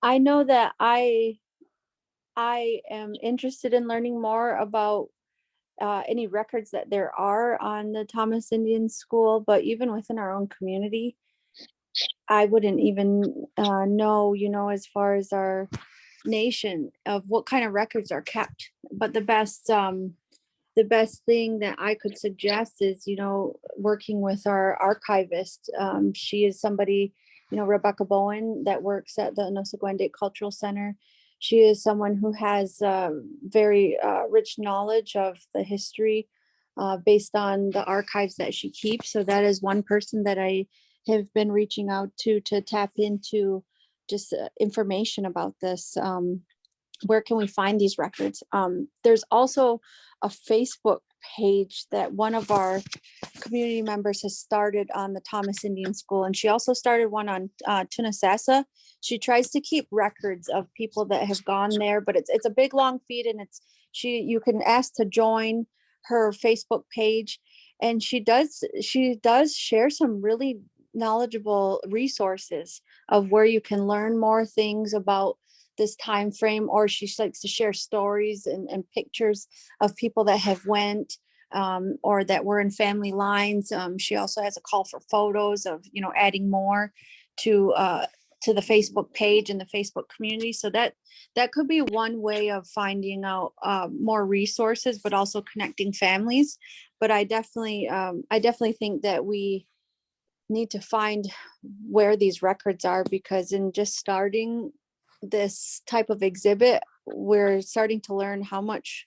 I know that I am interested in learning more about any records that there are on the Thomas Indian School, but even within our own community, I wouldn't even know, as far as our nation, of what kind of records are kept. But the best thing that I could suggest is, working with our archivist. She is somebody, Rebecca Bowen, that works at the Onëdeyësdahgwa'geh Cultural Center. She is someone who has very rich knowledge of the history based on the archives that she keeps. So that is one person that I have been reaching out to tap into just information about this. Where can we find these records? There's also a Facebook page that one of our community members has started on the Thomas Indian School, and she also started one on Hënödeyësdahgwa'geh. She tries to keep records of people that have gone there, but it's a big long feed, and you can ask to join her Facebook page, and she does share some really knowledgeable resources of where you can learn more things about this time frame, or she likes to share stories and pictures of people that have went or that were in family lines. She also has a call for photos of, adding more to the Facebook page and the Facebook community. So that could be one way of finding out more resources, but also connecting families. But I definitely think that we need to find where these records are, because in just starting this type of exhibit, we're starting to learn how much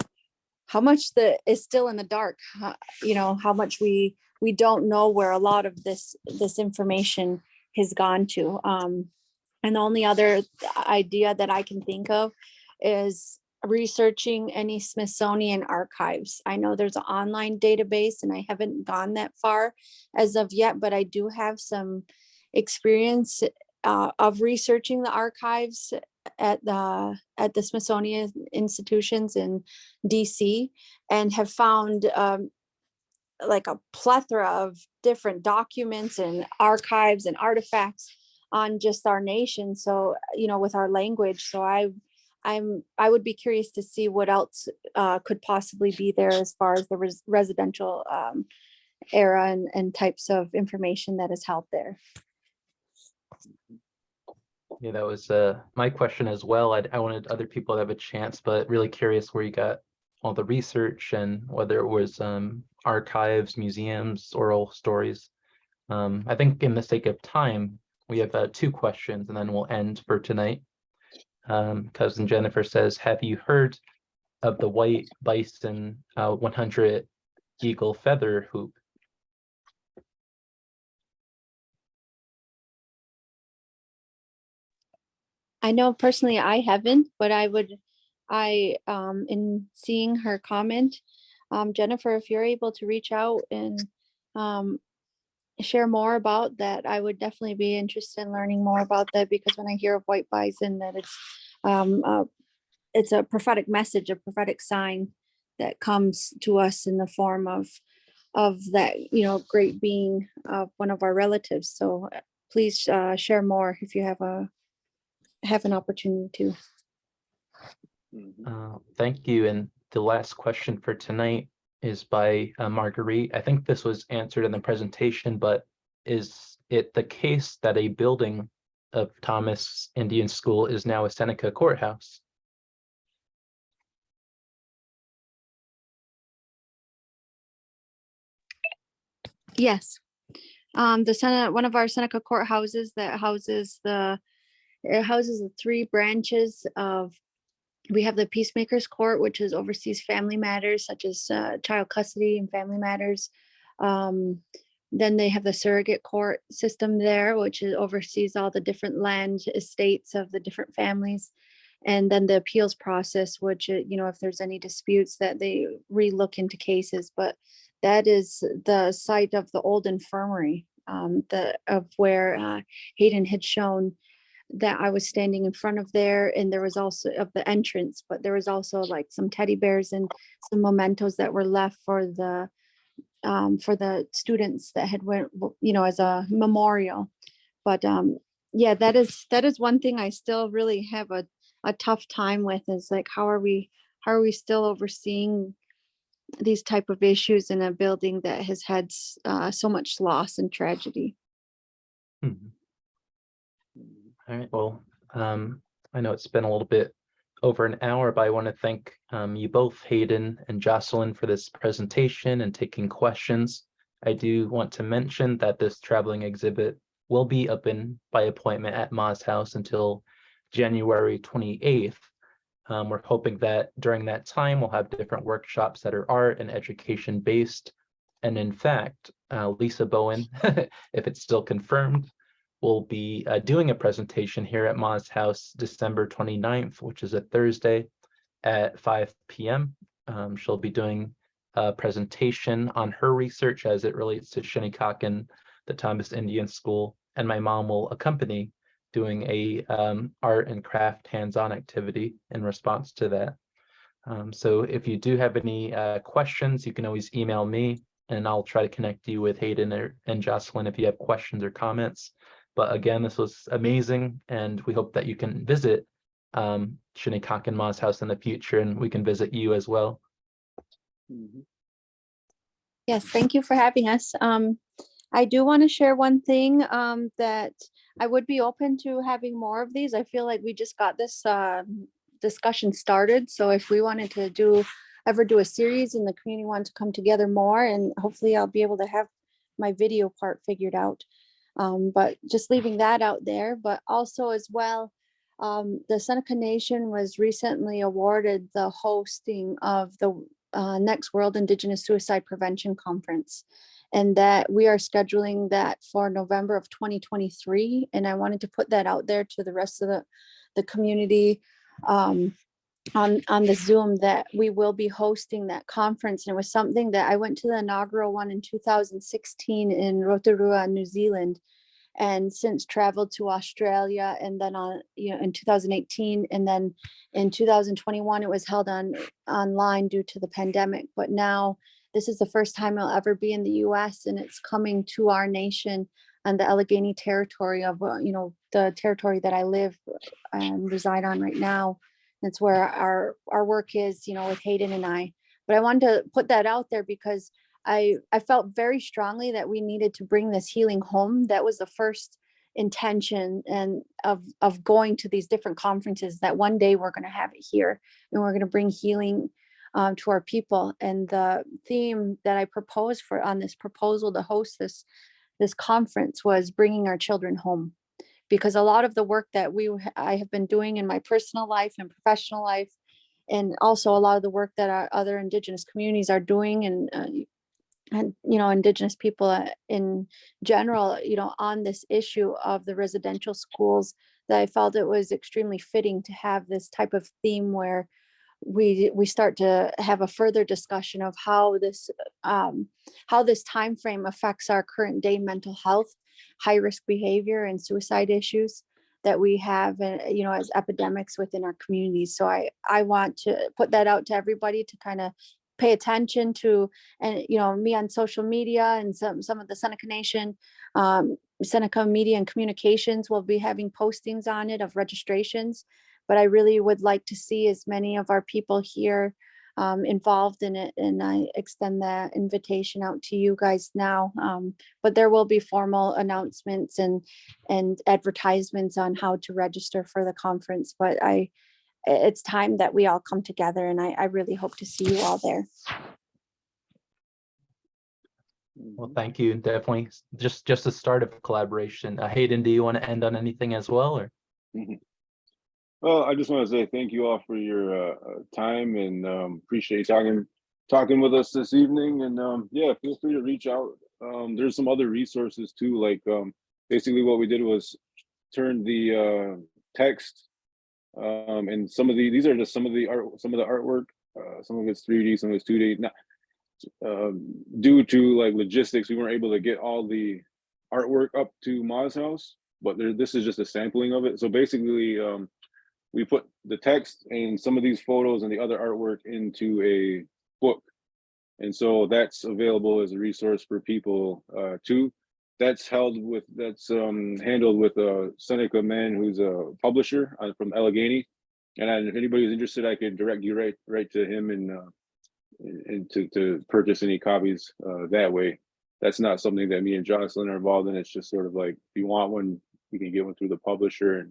that is still in the dark, how much we don't know where a lot of this information has gone to. And the only other idea that I can think of is researching any Smithsonian archives. I know there's an online database, and I haven't gone that far as of yet, but I do have some experience of researching the archives at the Smithsonian institutions in DC, and have found like a plethora of different documents and archives and artifacts on just our nation. So, with our language. So I would be curious to see what else could possibly be there as far as the residential era and types of information that is held there. Yeah, that was my question as well. I wanted other people to have a chance, but really curious where you got all the research and whether it was archives, museums, oral stories. I think in the sake of time, we have 2 questions, and then we'll end for tonight. Cousin Jennifer says, have you heard of the white bison 100 eagle feather hoop? I know personally I haven't, but in seeing her comment, Jennifer, if you're able to reach out and share more about that, I would definitely be interested in learning more about that, because when I hear of white bison, that it's a prophetic message, a prophetic sign that comes to us in the form of that, great being of one of our relatives. So please share more if you have an opportunity to. Thank you. And the last question for tonight is by Marguerite. I think this was answered in the presentation, but is it the case that a building of Thomas Indian School is now a Seneca courthouse? Yes. One of our Seneca courthouses that houses the 3 branches of. We have the Peacemakers Court, which oversees family matters such as child custody and family matters. Then they have the surrogate court system there, which oversees all the different land estates of the different families. And then the appeals process, which, if there's any disputes, that they relook into cases. But that is the site of the old infirmary, of where Hayden had shown that I was standing in front of there, and there was also of the entrance, but there was also like some teddy bears and some mementos that were left for the students that had went, as a memorial. But yeah, that is one thing I still really have a tough time with, is like, how are we still overseeing these type of issues in a building that has had so much loss and tragedy. Mhm. All right, well, I know it's been a little bit over an hour, but I want to thank you both, Hayden and Jocelyn, for this presentation and taking questions. I do want to mention that this traveling exhibit will be open by appointment at Ma's house until January 28th. We're hoping that during that time, we'll have different workshops that are art and education based. And in fact, Lisa Bowen, if it's still confirmed, will be doing a presentation here at Ma's house December 29th, which is a Thursday at 5 p.m. She'll be doing a presentation on her research as it relates to Shinnecock, the Thomas Indian School, and my mom will accompany, doing a art and craft hands-on activity in response to that. So if you do have any questions, you can always email me, and I'll try to connect you with Hayden and Jocelyn if you have questions or comments. But again, this was amazing, and we hope that you can visit Shinnecock and Ma's house in the future, and we can visit you as well. Yes, thank you for having us. I do want to share one thing, that I would be open to having more of these. I feel like we just got this discussion started. So if we wanted to ever do a series and the community wanted to come together more, and hopefully I'll be able to have my video part figured out. But just leaving that out there, but also as well, the Seneca Nation was recently awarded the hosting of the next World Indigenous Suicide Prevention Conference, and that we are scheduling that for November of 2023. And I wanted to put that out there to the rest of the community on the Zoom, that we will be hosting that conference. And it was something that I went to the inaugural one in 2016 in Rotorua, New Zealand, and since traveled to Australia, and then in 2018, and then in 2021 it was held online due to the pandemic. But now this is the first time it'll ever be in the US, and it's coming to our nation and the Allegheny territory of the territory that I live and reside on right now. That's where our work is, with Hayden and I. But I wanted to put that out there because I felt very strongly that we needed to bring this healing home. That was the first intention and of going to these different conferences, that one day we're going to have it here and we're going to bring healing to our people. And the theme that I proposed on this proposal to host this conference was bringing our children home, because a lot of the work that I have been doing in my personal life and professional life, and also a lot of the work that our other Indigenous communities are doing, and Indigenous people in general, on this issue of the residential schools, that I felt it was extremely fitting to have this type of theme where we start to have a further discussion of how this time frame affects our current day mental health, high risk behavior, and suicide issues that we have, as epidemics within our communities. So I want to put that out to everybody to kind of pay attention to, and me on social media, and some of the Seneca Nation, Seneca Media and Communications will be having postings on it of registrations. But I really would like to see as many of our people here involved in it, and I extend that invitation out to you guys now. But there will be formal announcements and advertisements on how to register for the conference. But it's time that we all come together, and I really hope to see you all there. Well, thank you. Definitely just the start of collaboration. Hayden, do you want to end on anything as well, or? Well, I just want to say thank you all for your time, and appreciate talking with us this evening. And yeah, feel free to reach out. There's some other resources too, like basically what we did was turn the text, and these are just some of the artwork. Some of it's 3D, some of it's 2D. Due to like logistics, we weren't able to get all the artwork up to Ma's house, but this is just a sampling of it. So basically, we put the text and some of these photos and the other artwork into a book. And so that's available as a resource for people too. That's handled with a Seneca man who's a publisher from Allegheny. And if anybody's interested, I could direct you right to him and to purchase any copies that way. That's not something that me and Jocelyn are involved in. It's just sort of like, if you want one, you can get one through the publisher, and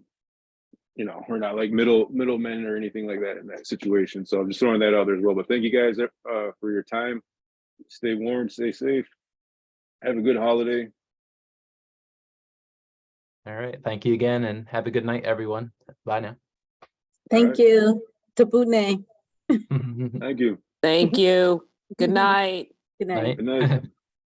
we're not like middlemen or anything like that in that situation. So I'm just throwing that out there as well. But thank you guys for your time. Stay warm, stay safe. Have a good holiday. All right. Thank you again, and have a good night, everyone. Bye now. Thank you. Tapune. Thank you. Thank you. Good night. Good night. Night. Good night.